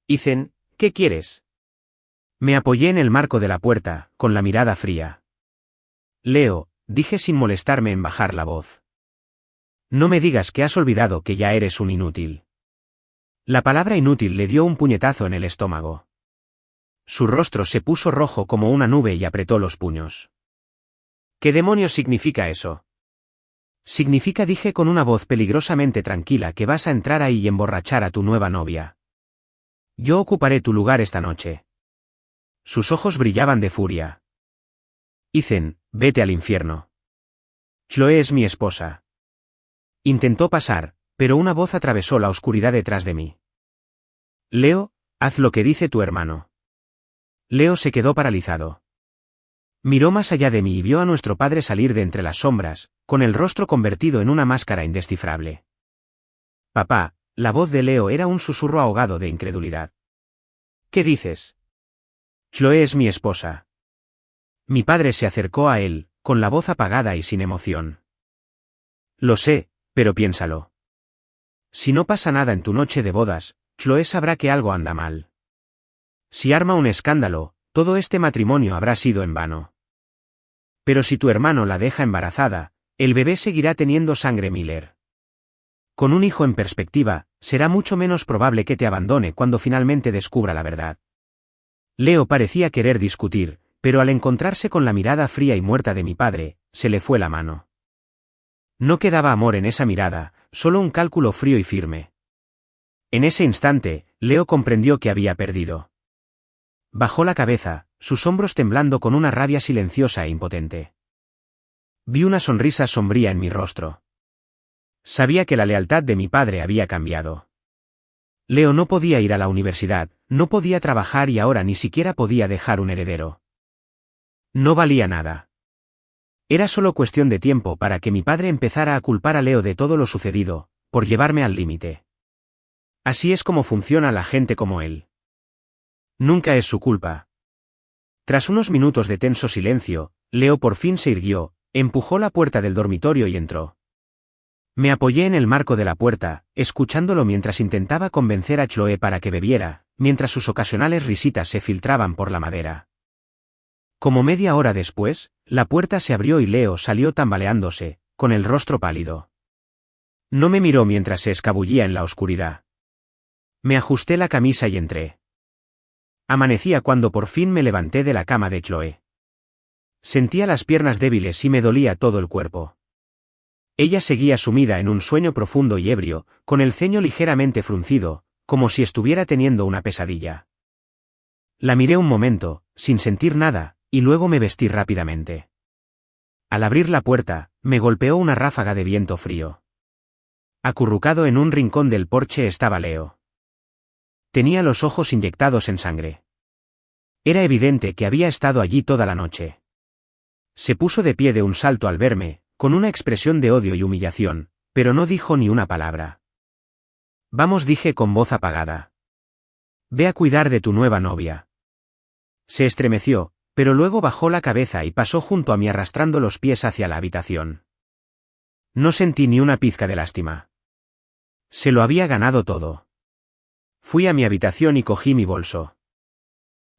Ethan, ¿qué quieres? Me apoyé en el marco de la puerta, con la mirada fría. Leo, dije sin molestarme en bajar la voz. No me digas que has olvidado que ya eres un inútil. La palabra inútil le dio un puñetazo en el estómago. Su rostro se puso rojo como una nube y apretó los puños. ¿Qué demonios significa eso? Significa, dije con una voz peligrosamente tranquila, que vas a entrar ahí y emborrachar a tu nueva novia. Yo ocuparé tu lugar esta noche. Sus ojos brillaban de furia. Ethan, vete al infierno. Chloe es mi esposa. Intentó pasar, pero una voz atravesó la oscuridad detrás de mí. Leo, haz lo que dice tu hermano. Leo se quedó paralizado. Miró más allá de mí y vio a nuestro padre salir de entre las sombras, con el rostro convertido en una máscara indescifrable. Papá, la voz de Leo era un susurro ahogado de incredulidad. ¿Qué dices? Chloe es mi esposa. Mi padre se acercó a él, con la voz apagada y sin emoción. Lo sé, pero piénsalo. Si no pasa nada en tu noche de bodas, Chloe sabrá que algo anda mal. Si arma un escándalo, todo este matrimonio habrá sido en vano. Pero si tu hermano la deja embarazada, el bebé seguirá teniendo sangre Miller. Con un hijo en perspectiva, será mucho menos probable que te abandone cuando finalmente descubra la verdad. Leo parecía querer discutir, pero al encontrarse con la mirada fría y muerta de mi padre, se le fue la mano. No quedaba amor en esa mirada, solo un cálculo frío y firme. En ese instante, Leo comprendió que había perdido. Bajó la cabeza, sus hombros temblando con una rabia silenciosa e impotente. Vi una sonrisa sombría en mi rostro. Sabía que la lealtad de mi padre había cambiado. Leo no podía ir a la universidad, no podía trabajar y ahora ni siquiera podía dejar un heredero. No valía nada. Era solo cuestión de tiempo para que mi padre empezara a culpar a Leo de todo lo sucedido, por llevarme al límite. Así es como funciona la gente como él. Nunca es su culpa. Tras unos minutos de tenso silencio, Leo por fin se irguió, empujó la puerta del dormitorio y entró. Me apoyé en el marco de la puerta, escuchándolo mientras intentaba convencer a Chloe para que bebiera, mientras sus ocasionales risitas se filtraban por la madera. Como media hora después, la puerta se abrió y Leo salió tambaleándose, con el rostro pálido. No me miró mientras se escabullía en la oscuridad. Me ajusté la camisa y entré. Amanecía cuando por fin me levanté de la cama de Chloe. Sentía las piernas débiles y me dolía todo el cuerpo. Ella seguía sumida en un sueño profundo y ebrio, con el ceño ligeramente fruncido, como si estuviera teniendo una pesadilla. La miré un momento, sin sentir nada, y luego me vestí rápidamente. Al abrir la puerta, me golpeó una ráfaga de viento frío. Acurrucado en un rincón del porche estaba Leo. Tenía los ojos inyectados en sangre. Era evidente que había estado allí toda la noche. Se puso de pie de un salto al verme, con una expresión de odio y humillación, pero no dijo ni una palabra. Vamos, dije con voz apagada. Ve a cuidar de tu nueva novia. Se estremeció, pero luego bajó la cabeza y pasó junto a mí arrastrando los pies hacia la habitación. No sentí ni una pizca de lástima. Se lo había ganado todo. Fui a mi habitación y cogí mi bolso.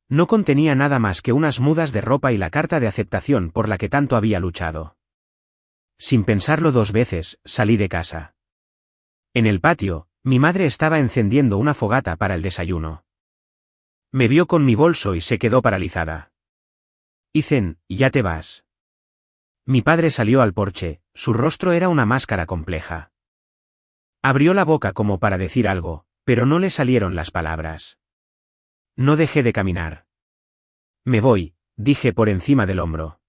No contenía nada más que unas mudas de ropa y la carta de aceptación por la que tanto había luchado. Sin pensarlo dos veces, salí de casa. En el patio, mi madre estaba encendiendo una fogata para el desayuno. Me vio con mi bolso y se quedó paralizada. Ethan, ¿ya te vas? Mi padre salió al porche, su rostro era una máscara compleja. Abrió la boca como para decir algo, pero no le salieron las palabras. No dejé de caminar. Me voy, dije por encima del hombro.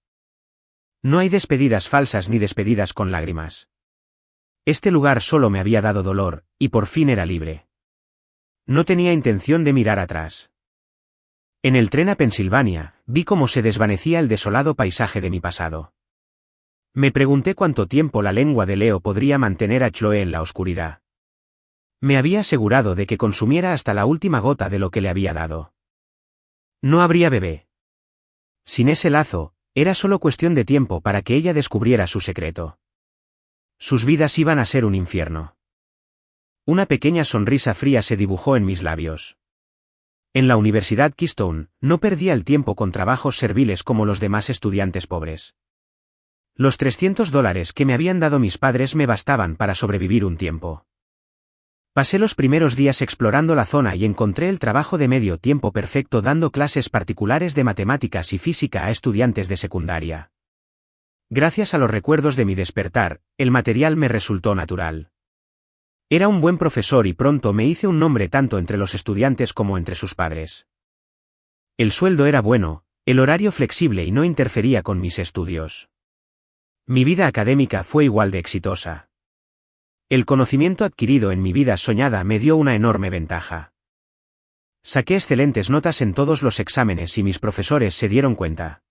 No hay despedidas falsas ni despedidas con lágrimas. Este lugar solo me había dado dolor, y por fin era libre. No tenía intención de mirar atrás. En el tren a Pensilvania, vi cómo se desvanecía el desolado paisaje de mi pasado. Me pregunté cuánto tiempo la lengua de Leo podría mantener a Chloe en la oscuridad. Me había asegurado de que consumiera hasta la última gota de lo que le había dado. No habría bebé. Sin ese lazo, era solo cuestión de tiempo para que ella descubriera su secreto. Sus vidas iban a ser un infierno. Una pequeña sonrisa fría se dibujó en mis labios. En la Universidad Keystone, no perdía el tiempo con trabajos serviles como los demás estudiantes pobres. Los $300 que me habían dado mis padres me bastaban para sobrevivir un tiempo. Pasé los primeros días explorando la zona y encontré el trabajo de medio tiempo perfecto dando clases particulares de matemáticas y física a estudiantes de secundaria. Gracias a los recuerdos de mi despertar, el material me resultó natural. Era un buen profesor y pronto me hice un nombre tanto entre los estudiantes como entre sus padres. El sueldo era bueno, el horario flexible y no interfería con mis estudios. Mi vida académica fue igual de exitosa. El conocimiento adquirido en mi vida soñada me dio una enorme ventaja. Saqué excelentes notas en todos los exámenes y mis profesores se dieron cuenta.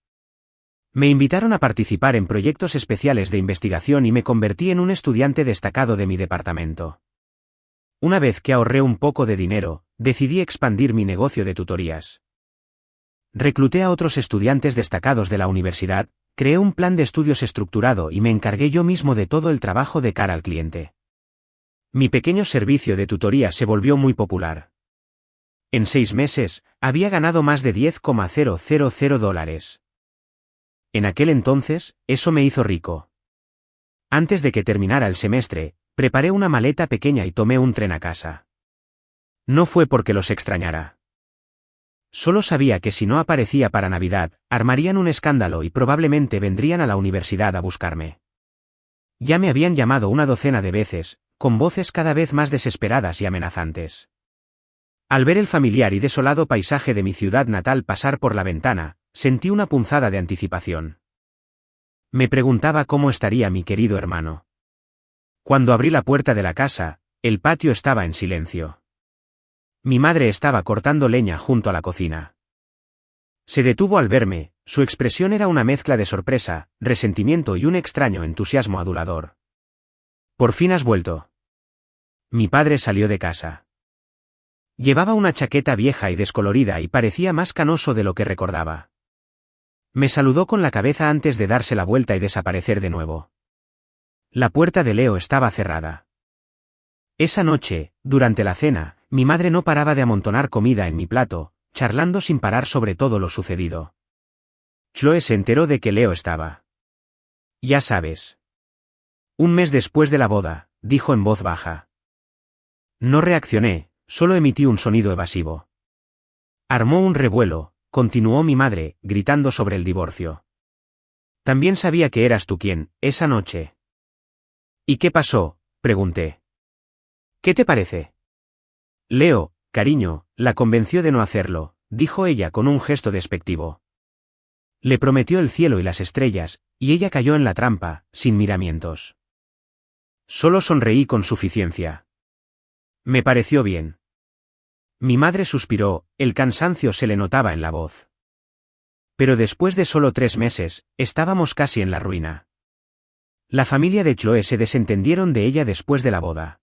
Me invitaron a participar en proyectos especiales de investigación y me convertí en un estudiante destacado de mi departamento. Una vez que ahorré un poco de dinero, decidí expandir mi negocio de tutorías. Recluté a otros estudiantes destacados de la universidad, creé un plan de estudios estructurado y me encargué yo mismo de todo el trabajo de cara al cliente. Mi pequeño servicio de tutoría se volvió muy popular. En 6 meses, había ganado más de $10,000. En aquel entonces, eso me hizo rico. Antes de que terminara el semestre, preparé una maleta pequeña y tomé un tren a casa. No fue porque los extrañara. Solo sabía que si no aparecía para Navidad, armarían un escándalo y probablemente vendrían a la universidad a buscarme. Ya me habían llamado una docena de veces, con voces cada vez más desesperadas y amenazantes. Al ver el familiar y desolado paisaje de mi ciudad natal pasar por la ventana, sentí una punzada de anticipación. Me preguntaba cómo estaría mi querido hermano. Cuando abrí la puerta de la casa, el patio estaba en silencio. Mi madre estaba cortando leña junto a la cocina. Se detuvo al verme, su expresión era una mezcla de sorpresa, resentimiento y un extraño entusiasmo adulador. «¿Por fin has vuelto?» Mi padre salió de casa. Llevaba una chaqueta vieja y descolorida y parecía más canoso de lo que recordaba. Me saludó con la cabeza antes de darse la vuelta y desaparecer de nuevo. La puerta de Leo estaba cerrada. Esa noche, durante la cena, mi madre no paraba de amontonar comida en mi plato, charlando sin parar sobre todo lo sucedido. Chloe se enteró de que Leo estaba. «Ya sabes. Un mes después de la boda», dijo en voz baja. No reaccioné, solo emití un sonido evasivo. «Armó un revuelo», continuó mi madre, gritando sobre el divorcio. «También sabía que eras tú quien, esa noche». «¿Y qué pasó?», pregunté. «¿Qué te parece?» «Leo, cariño, la convenció de no hacerlo», dijo ella con un gesto despectivo. Le prometió el cielo y las estrellas, y ella cayó en la trampa, sin miramientos. Solo sonreí con suficiencia. Me pareció bien. Mi madre suspiró, el cansancio se le notaba en la voz. Pero después de solo 3 meses, estábamos casi en la ruina. La familia de Chloe se desentendieron de ella después de la boda.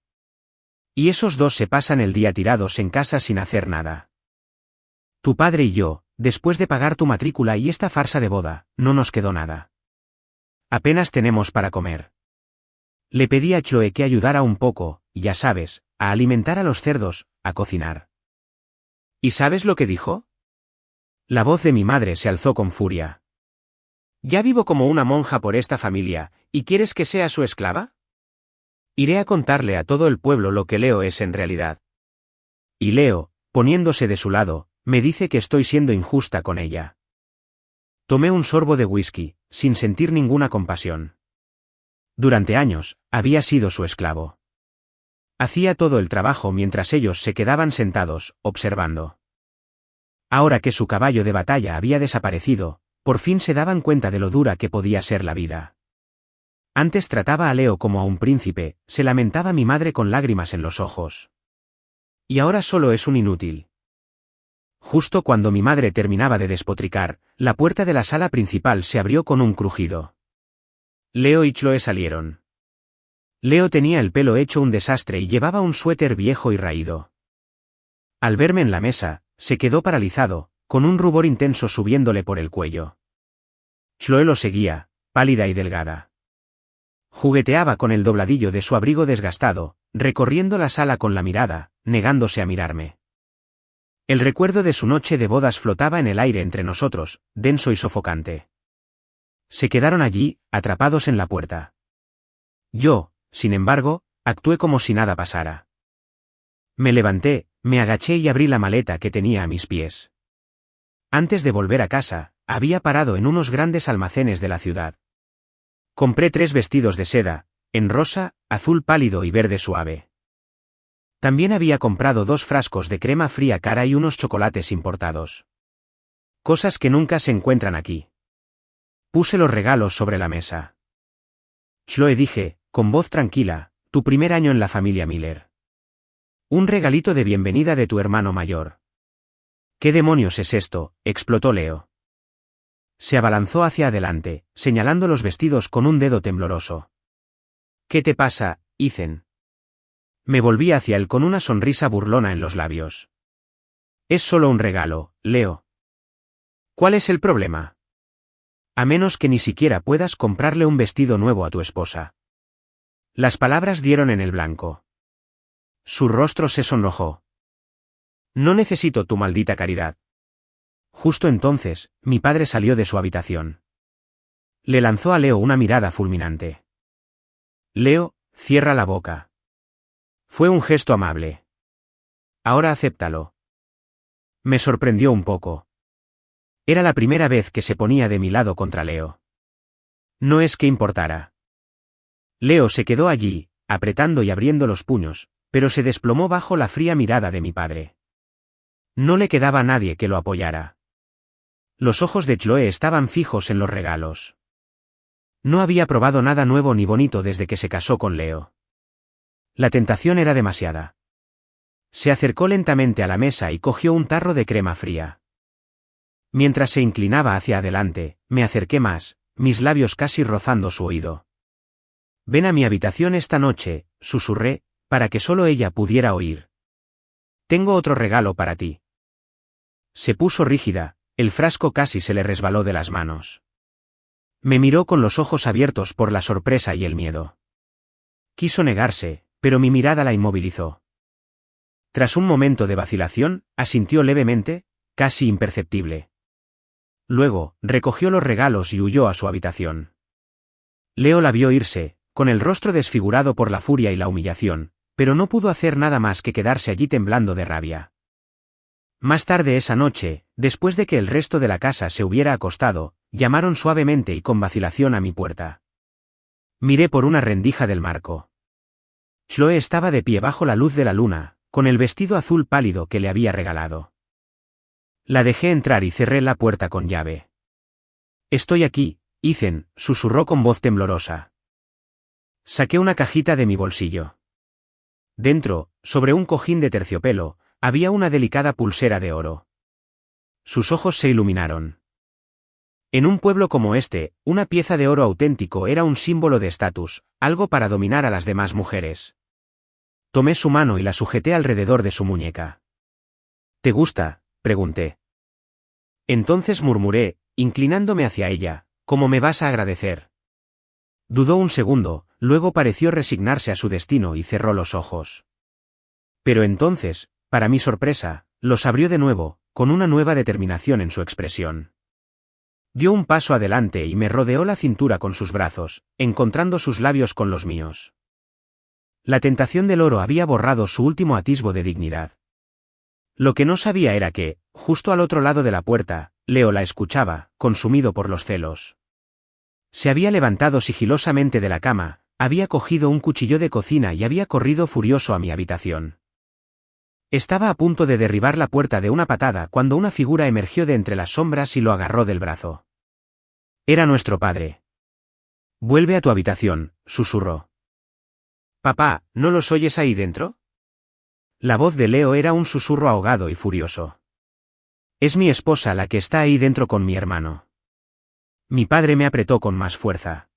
Y esos dos se pasan el día tirados en casa sin hacer nada. Tu padre y yo, después de pagar tu matrícula y esta farsa de boda, no nos quedó nada. Apenas tenemos para comer. Le pedí a Chloe que ayudara un poco, ya sabes, a alimentar a los cerdos, a cocinar. ¿Y sabes lo que dijo? La voz de mi madre se alzó con furia. «¿Ya vivo como una monja por esta familia, y quieres que sea su esclava? Iré a contarle a todo el pueblo lo que Leo es en realidad. Y Leo, poniéndose de su lado, me dice que estoy siendo injusta con ella». Tomé un sorbo de whisky, sin sentir ninguna compasión. Durante años, había sido su esclavo. Hacía todo el trabajo mientras ellos se quedaban sentados, observando. Ahora que su caballo de batalla había desaparecido, por fin se daban cuenta de lo dura que podía ser la vida. Antes trataba a Leo como a un príncipe, se lamentaba mi madre con lágrimas en los ojos. Y ahora solo es un inútil. Justo cuando mi madre terminaba de despotricar, la puerta de la sala principal se abrió con un crujido. Leo y Chloe salieron. Leo tenía el pelo hecho un desastre y llevaba un suéter viejo y raído. Al verme en la mesa, se quedó paralizado, con un rubor intenso subiéndole por el cuello. Chloe lo seguía, pálida y delgada. Jugueteaba con el dobladillo de su abrigo desgastado, recorriendo la sala con la mirada, negándose a mirarme. El recuerdo de su noche de bodas flotaba en el aire entre nosotros, denso y sofocante. Se quedaron allí, atrapados en la puerta. Yo, sin embargo, actué como si nada pasara. Me levanté, me agaché y abrí la maleta que tenía a mis pies. Antes de volver a casa, había parado en unos grandes almacenes de la ciudad. Compré 3 vestidos de seda, en rosa, azul pálido y verde suave. También había comprado 2 frascos de crema fría cara y unos chocolates importados. Cosas que nunca se encuentran aquí. Puse los regalos sobre la mesa. Chloe, dije, con voz tranquila, tu primer año en la familia Miller. Un regalito de bienvenida de tu hermano mayor. ¿Qué demonios es esto?, explotó Leo. Se abalanzó hacia adelante, señalando los vestidos con un dedo tembloroso. ¿Qué te pasa, Ethan? Me volví hacia él con una sonrisa burlona en los labios. Es solo un regalo, Leo. ¿Cuál es el problema? A menos que ni siquiera puedas comprarle un vestido nuevo a tu esposa. Las palabras dieron en el blanco. Su rostro se sonrojó. No necesito tu maldita caridad. Justo entonces, mi padre salió de su habitación. Le lanzó a Leo una mirada fulminante. Leo, cierra la boca. Fue un gesto amable. Ahora acéptalo. Me sorprendió un poco. Era la primera vez que se ponía de mi lado contra Leo. No es que importara. Leo se quedó allí, apretando y abriendo los puños, pero se desplomó bajo la fría mirada de mi padre. No le quedaba nadie que lo apoyara. Los ojos de Chloe estaban fijos en los regalos. No había probado nada nuevo ni bonito desde que se casó con Leo. La tentación era demasiada. Se acercó lentamente a la mesa y cogió un tarro de crema fría. Mientras se inclinaba hacia adelante, me acerqué más, mis labios casi rozando su oído. «Ven a mi habitación esta noche», susurré, para que solo ella pudiera oír. «Tengo otro regalo para ti». Se puso rígida, el frasco casi se le resbaló de las manos. Me miró con los ojos abiertos por la sorpresa y el miedo. Quiso negarse, pero mi mirada la inmovilizó. Tras un momento de vacilación, asintió levemente, casi imperceptible. Luego, recogió los regalos y huyó a su habitación. Leo la vio irse, con el rostro desfigurado por la furia y la humillación, pero no pudo hacer nada más que quedarse allí temblando de rabia. Más tarde esa noche, después de que el resto de la casa se hubiera acostado, llamaron suavemente y con vacilación a mi puerta. Miré por una rendija del marco. Chloe estaba de pie bajo la luz de la luna, con el vestido azul pálido que le había regalado. La dejé entrar y cerré la puerta con llave. «Estoy aquí, Ethan», susurró con voz temblorosa. Saqué una cajita de mi bolsillo. Dentro, sobre un cojín de terciopelo, había una delicada pulsera de oro. Sus ojos se iluminaron. En un pueblo como este, una pieza de oro auténtico era un símbolo de estatus, algo para dominar a las demás mujeres. Tomé su mano y la sujeté alrededor de su muñeca. «¿Te gusta?», pregunté. Entonces murmuré, inclinándome hacia ella, «¿Cómo me vas a agradecer?». Dudó un segundo, luego pareció resignarse a su destino y cerró los ojos. Pero entonces, para mi sorpresa, los abrió de nuevo, con una nueva determinación en su expresión. Dio un paso adelante y me rodeó la cintura con sus brazos, encontrando sus labios con los míos. La tentación del oro había borrado su último atisbo de dignidad. Lo que no sabía era que, justo al otro lado de la puerta, Leo la escuchaba, consumido por los celos. Se había levantado sigilosamente de la cama, había cogido un cuchillo de cocina y había corrido furioso a mi habitación. Estaba a punto de derribar la puerta de una patada cuando una figura emergió de entre las sombras y lo agarró del brazo. Era nuestro padre. «Vuelve a tu habitación», susurró. «Papá, ¿no los oyes ahí dentro?». La voz de Leo era un susurro ahogado y furioso. «Es mi esposa la que está ahí dentro con mi hermano». Mi padre me apretó con más fuerza.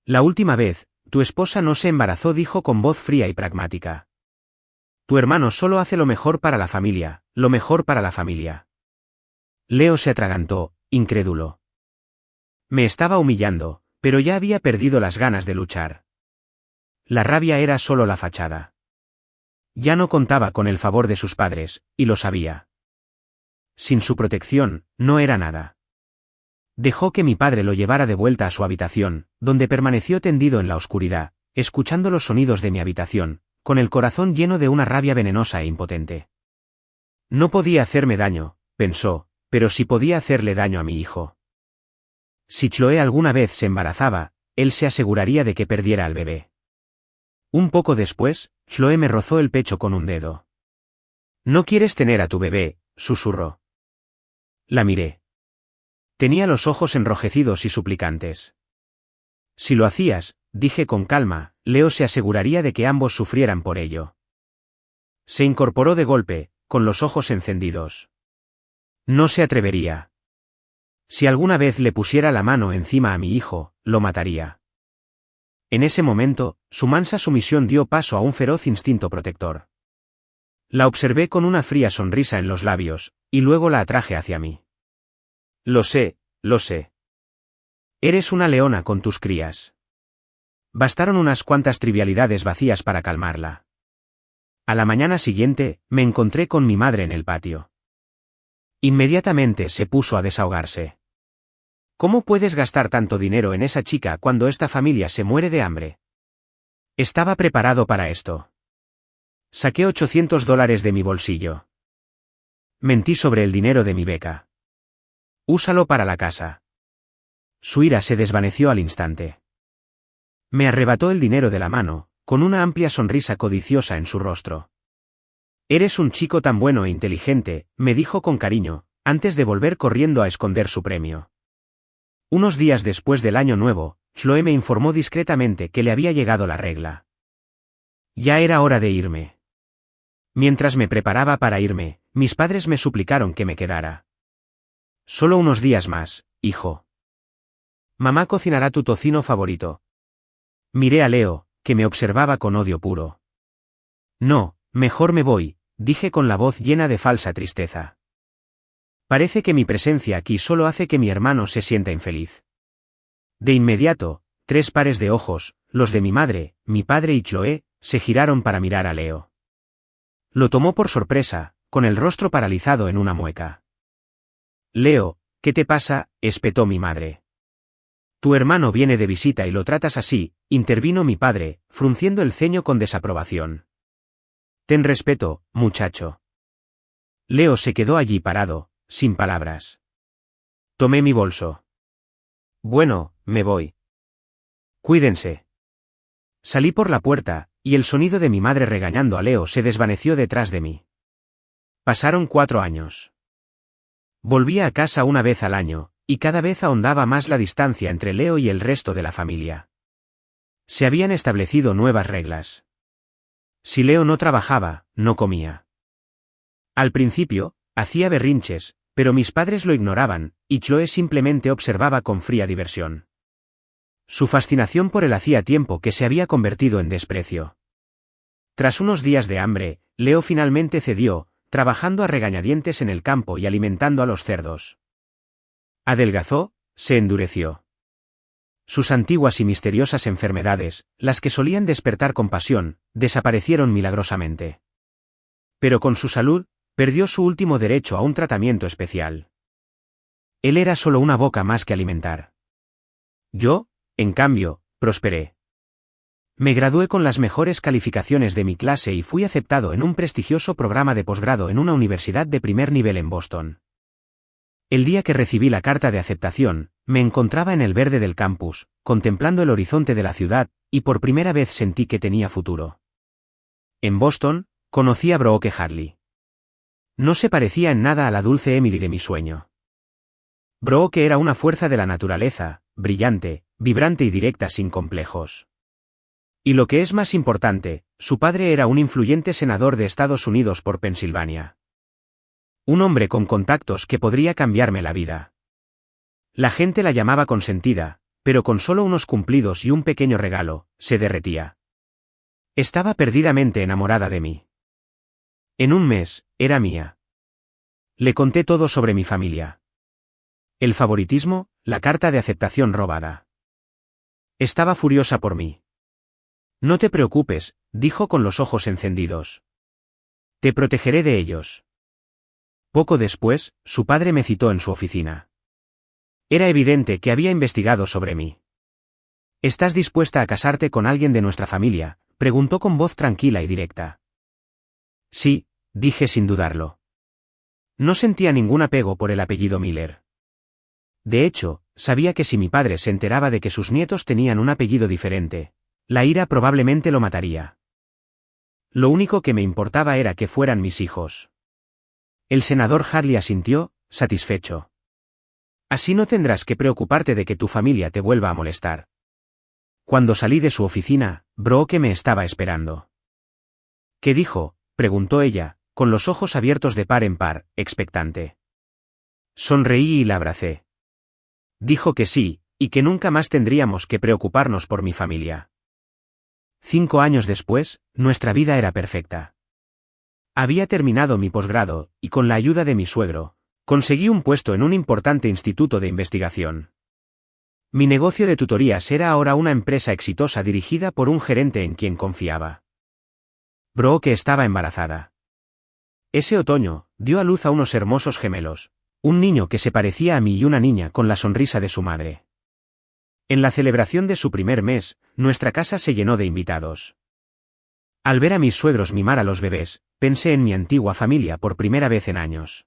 «La última vez, tu esposa no se embarazó», dijo con voz fría y pragmática. «Tu hermano solo hace lo mejor para la familia, lo mejor para la familia». Leo se atragantó, incrédulo. Me estaba humillando, pero ya había perdido las ganas de luchar. La rabia era solo la fachada. Ya no contaba con el favor de sus padres, y lo sabía. Sin su protección, no era nada. Dejó que mi padre lo llevara de vuelta a su habitación, donde permaneció tendido en la oscuridad, escuchando los sonidos de mi habitación, con el corazón lleno de una rabia venenosa e impotente. No podía hacerme daño, pensó, pero sí podía hacerle daño a mi hijo. Si Chloe alguna vez se embarazaba, él se aseguraría de que perdiera al bebé. Un poco después, Chloe me rozó el pecho con un dedo. «¿No quieres tener a tu bebé?», susurró. La miré. Tenía los ojos enrojecidos y suplicantes. «Si lo hacías», dije con calma, «Leo se aseguraría de que ambos sufrieran por ello». Se incorporó de golpe, con los ojos encendidos. «No se atrevería. Si alguna vez le pusiera la mano encima a mi hijo, lo mataría». En ese momento, su mansa sumisión dio paso a un feroz instinto protector. La observé con una fría sonrisa en los labios, y luego la atraje hacia mí. «Lo sé, lo sé. Eres una leona con tus crías». Bastaron unas cuantas trivialidades vacías para calmarla. A la mañana siguiente, me encontré con mi madre en el patio. Inmediatamente se puso a desahogarse. «¿Cómo puedes gastar tanto dinero en esa chica cuando esta familia se muere de hambre?». Estaba preparado para esto. Saqué $800 de mi bolsillo. Mentí sobre el dinero de mi beca. «Úsalo para la casa». Su ira se desvaneció al instante. Me arrebató el dinero de la mano, con una amplia sonrisa codiciosa en su rostro. Eres un chico tan bueno e inteligente, me dijo con cariño, antes de volver corriendo a esconder su premio. Unos días después del año nuevo, Chloe me informó discretamente que le había llegado la regla. Ya era hora de irme. Mientras me preparaba para irme, mis padres me suplicaron que me quedara. Solo unos días más, hijo. Mamá cocinará tu tocino favorito. Miré a Leo, que me observaba con odio puro. No, mejor me voy, dije con la voz llena de falsa tristeza. Parece que mi presencia aquí solo hace que mi hermano se sienta infeliz. De inmediato, 3 pares de ojos, los de mi madre, mi padre y Chloe, se giraron para mirar a Leo. Lo tomó por sorpresa, con el rostro paralizado en una mueca. Leo, ¿qué te pasa?, espetó mi madre. Tu hermano viene de visita y lo tratas así, intervino mi padre, frunciendo el ceño con desaprobación. Ten respeto, muchacho. Leo se quedó allí parado, sin palabras. Tomé mi bolso. Bueno, me voy. Cuídense. Salí por la puerta, y el sonido de mi madre regañando a Leo se desvaneció detrás de mí. Pasaron 4 años. Volvía a casa una vez al año, y cada vez ahondaba más la distancia entre Leo y el resto de la familia. Se habían establecido nuevas reglas. Si Leo no trabajaba, no comía. Al principio, hacía berrinches, pero mis padres lo ignoraban, y Chloe simplemente observaba con fría diversión. Su fascinación por él hacía tiempo que se había convertido en desprecio. Tras unos días de hambre, Leo finalmente cedió, trabajando a regañadientes en el campo y alimentando a los cerdos. Adelgazó, se endureció. Sus antiguas y misteriosas enfermedades, las que solían despertar compasión, desaparecieron milagrosamente. Pero con su salud, perdió su último derecho a un tratamiento especial. Él era solo una boca más que alimentar. Yo, en cambio, prosperé. Me gradué con las mejores calificaciones de mi clase y fui aceptado en un prestigioso programa de posgrado en una universidad de primer nivel en Boston. El día que recibí la carta de aceptación, me encontraba en el verde del campus, contemplando el horizonte de la ciudad, y por primera vez sentí que tenía futuro. En Boston, conocí a Brooke Hartley. No se parecía en nada a la dulce Emily de mi sueño. Brooke era una fuerza de la naturaleza, brillante, vibrante y directa sin complejos. Y lo que es más importante, su padre era un influyente senador de Estados Unidos por Pensilvania. Un hombre con contactos que podría cambiarme la vida. La gente la llamaba consentida, pero con solo unos cumplidos y un pequeño regalo, se derretía. Estaba perdidamente enamorada de mí. En un mes, era mía. Le conté todo sobre mi familia. El favoritismo, la carta de aceptación robada. Estaba furiosa por mí. No te preocupes, dijo con los ojos encendidos. Te protegeré de ellos. Poco después, su padre me citó en su oficina. Era evidente que había investigado sobre mí. ¿Estás dispuesta a casarte con alguien de nuestra familia?, preguntó con voz tranquila y directa. Sí, dije sin dudarlo. No sentía ningún apego por el apellido Miller. De hecho, sabía que si mi padre se enteraba de que sus nietos tenían un apellido diferente, la ira probablemente lo mataría. Lo único que me importaba era que fueran mis hijos. El senador Hartley asintió, satisfecho. Así no tendrás que preocuparte de que tu familia te vuelva a molestar. Cuando salí de su oficina, Brooke me estaba esperando. ¿Qué dijo?, preguntó ella, con los ojos abiertos de par en par, expectante. Sonreí y la abracé. Dijo que sí, y que nunca más tendríamos que preocuparnos por mi familia. 5 años después, nuestra vida era perfecta. Había terminado mi posgrado, y con la ayuda de mi suegro, conseguí un puesto en un importante instituto de investigación. Mi negocio de tutorías era ahora una empresa exitosa dirigida por un gerente en quien confiaba. Brooke estaba embarazada. Ese otoño, dio a luz a unos hermosos gemelos, un niño que se parecía a mí y una niña con la sonrisa de su madre. En la celebración de su primer mes, nuestra casa se llenó de invitados. Al ver a mis suegros mimar a los bebés, pensé en mi antigua familia por primera vez en años.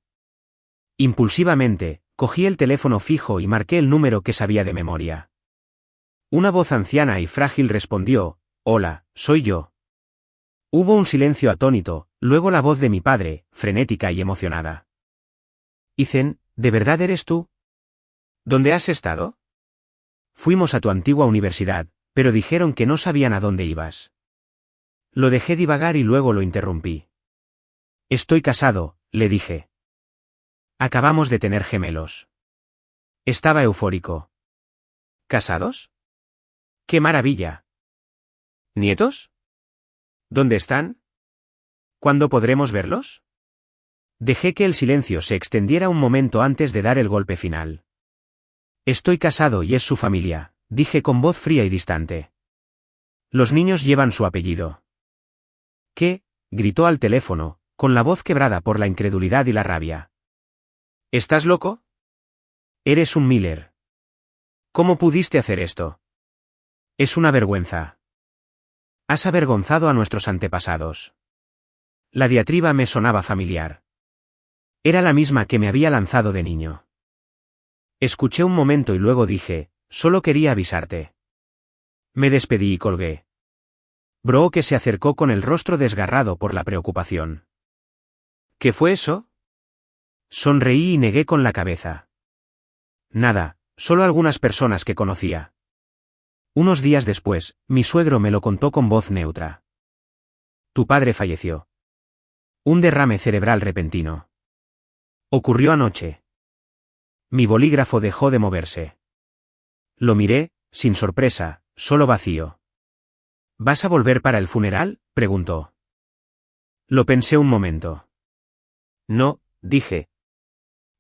Impulsivamente, cogí el teléfono fijo y marqué el número que sabía de memoria. Una voz anciana y frágil respondió: «Hola, soy yo». Hubo un silencio atónito, Luego la voz de mi padre, frenética y emocionada. Ethan, ¿de verdad eres tú? ¿Dónde has estado? Fuimos a tu antigua universidad, pero dijeron que no sabían a dónde ibas. Lo dejé divagar y luego lo interrumpí. Estoy casado, le dije. Acabamos de tener gemelos. Estaba eufórico. ¿Casados? ¡Qué maravilla! ¿Nietos? ¿Dónde están? ¿Cuándo podremos verlos? Dejé que el silencio se extendiera un momento antes de dar el golpe final. Estoy casado y es su familia, dije con voz fría y distante. Los niños llevan su apellido. ¿Qué? Gritó al teléfono, con la voz quebrada por la incredulidad y la rabia. ¿Estás loco? Eres un Miller. ¿Cómo pudiste hacer esto? Es una vergüenza. Has avergonzado a nuestros antepasados. La diatriba me sonaba familiar. Era la misma que me había lanzado de niño. Escuché un momento y luego dije, solo quería avisarte. Me despedí y colgué. Brooke se acercó con el rostro desgarrado por la preocupación. ¿Qué fue eso? Sonreí y negué con la cabeza. Nada, solo algunas personas que conocía. Unos días después, mi suegro me lo contó con voz neutra. Tu padre falleció. Un derrame cerebral repentino. Ocurrió anoche. Mi bolígrafo dejó de moverse. Lo miré, sin sorpresa, solo vacío. ¿Vas a volver para el funeral?, preguntó. Lo pensé un momento. No, dije.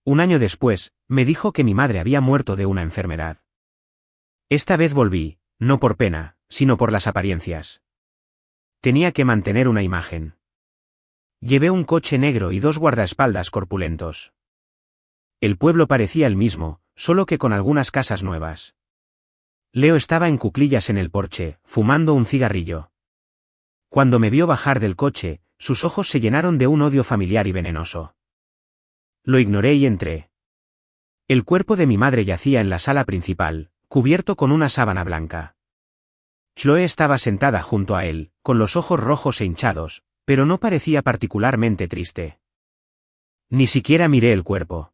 Un año después, me dijo que mi madre había muerto de una enfermedad. Esta vez volví, no por pena, sino por las apariencias. Tenía que mantener una imagen. Llevé un coche negro y 2 guardaespaldas corpulentos. El pueblo parecía el mismo, solo que con algunas casas nuevas. Leo estaba en cuclillas en el porche, fumando un cigarrillo. Cuando me vio bajar del coche, sus ojos se llenaron de un odio familiar y venenoso. Lo ignoré y entré. El cuerpo de mi madre yacía en la sala principal, cubierto con una sábana blanca. Chloe estaba sentada junto a él, con los ojos rojos e hinchados, pero no parecía particularmente triste. Ni siquiera miré el cuerpo.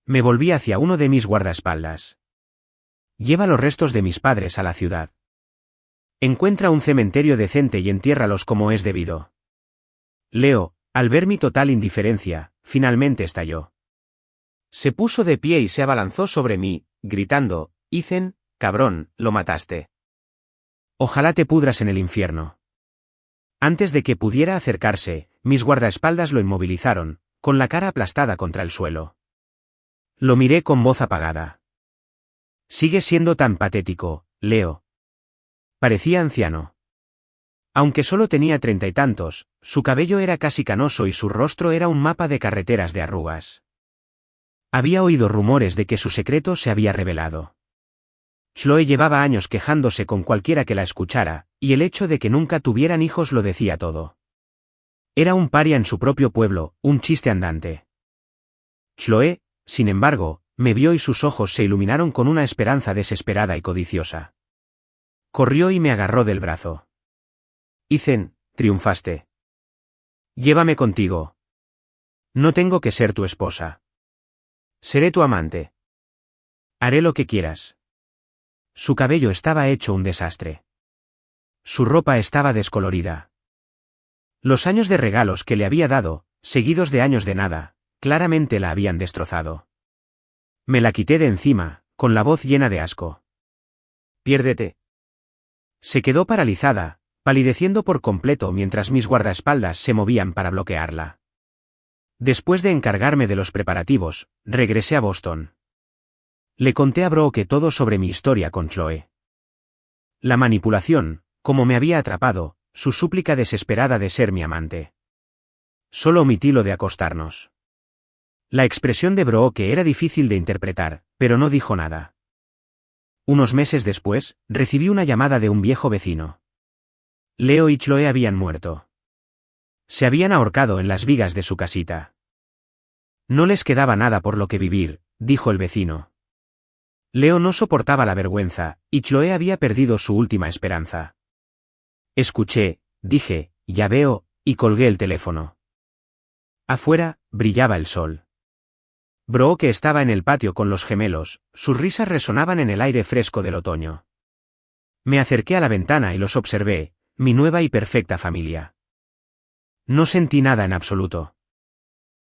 Me volví hacia uno de mis guardaespaldas. Lleva los restos de mis padres a la ciudad. Encuentra un cementerio decente y entiérralos como es debido. Leo, al ver mi total indiferencia, finalmente estalló. Se puso de pie y se abalanzó sobre mí, gritando, Ethan, cabrón, lo mataste. Ojalá te pudras en el infierno. Antes de que pudiera acercarse, mis guardaespaldas lo inmovilizaron, con la cara aplastada contra el suelo. Lo miré con voz apagada. Sigue siendo tan patético, Leo. Parecía anciano. Aunque solo tenía 30 y tantos, su cabello era casi canoso y su rostro era un mapa de carreteras de arrugas. Había oído rumores de que su secreto se había revelado. Chloe llevaba años quejándose con cualquiera que la escuchara, y el hecho de que nunca tuvieran hijos lo decía todo. Era un paria en su propio pueblo, un chiste andante. Chloe, sin embargo, me vio y sus ojos se iluminaron con una esperanza desesperada y codiciosa. Corrió y me agarró del brazo. Ethan, triunfaste. Llévame contigo. No tengo que ser tu esposa. Seré tu amante. Haré lo que quieras. Su cabello estaba hecho un desastre. Su ropa estaba descolorida. Los años de regalos que le había dado, seguidos de años de nada, claramente la habían destrozado. Me la quité de encima, con la voz llena de asco. Piérdete. Se quedó paralizada, palideciendo por completo mientras mis guardaespaldas se movían para bloquearla. Después de encargarme de los preparativos, regresé a Boston. Le conté a Brooke todo sobre mi historia con Chloe. La manipulación, como me había atrapado, su súplica desesperada de ser mi amante. Solo omití lo de acostarnos. La expresión de Brooke era difícil de interpretar, pero no dijo nada. Unos meses después, recibí una llamada de un viejo vecino. Leo y Chloe habían muerto. Se habían ahorcado en las vigas de su casita. No les quedaba nada por lo que vivir, dijo el vecino. Leo no soportaba la vergüenza, y Chloe había perdido su última esperanza. Escuché, dije, ya veo, Y colgué el teléfono. Afuera, brillaba el sol. Brooke estaba en el patio con los gemelos, sus risas resonaban en el aire fresco del otoño. Me acerqué a la ventana y los observé, mi nueva y perfecta familia. No sentí nada en absoluto.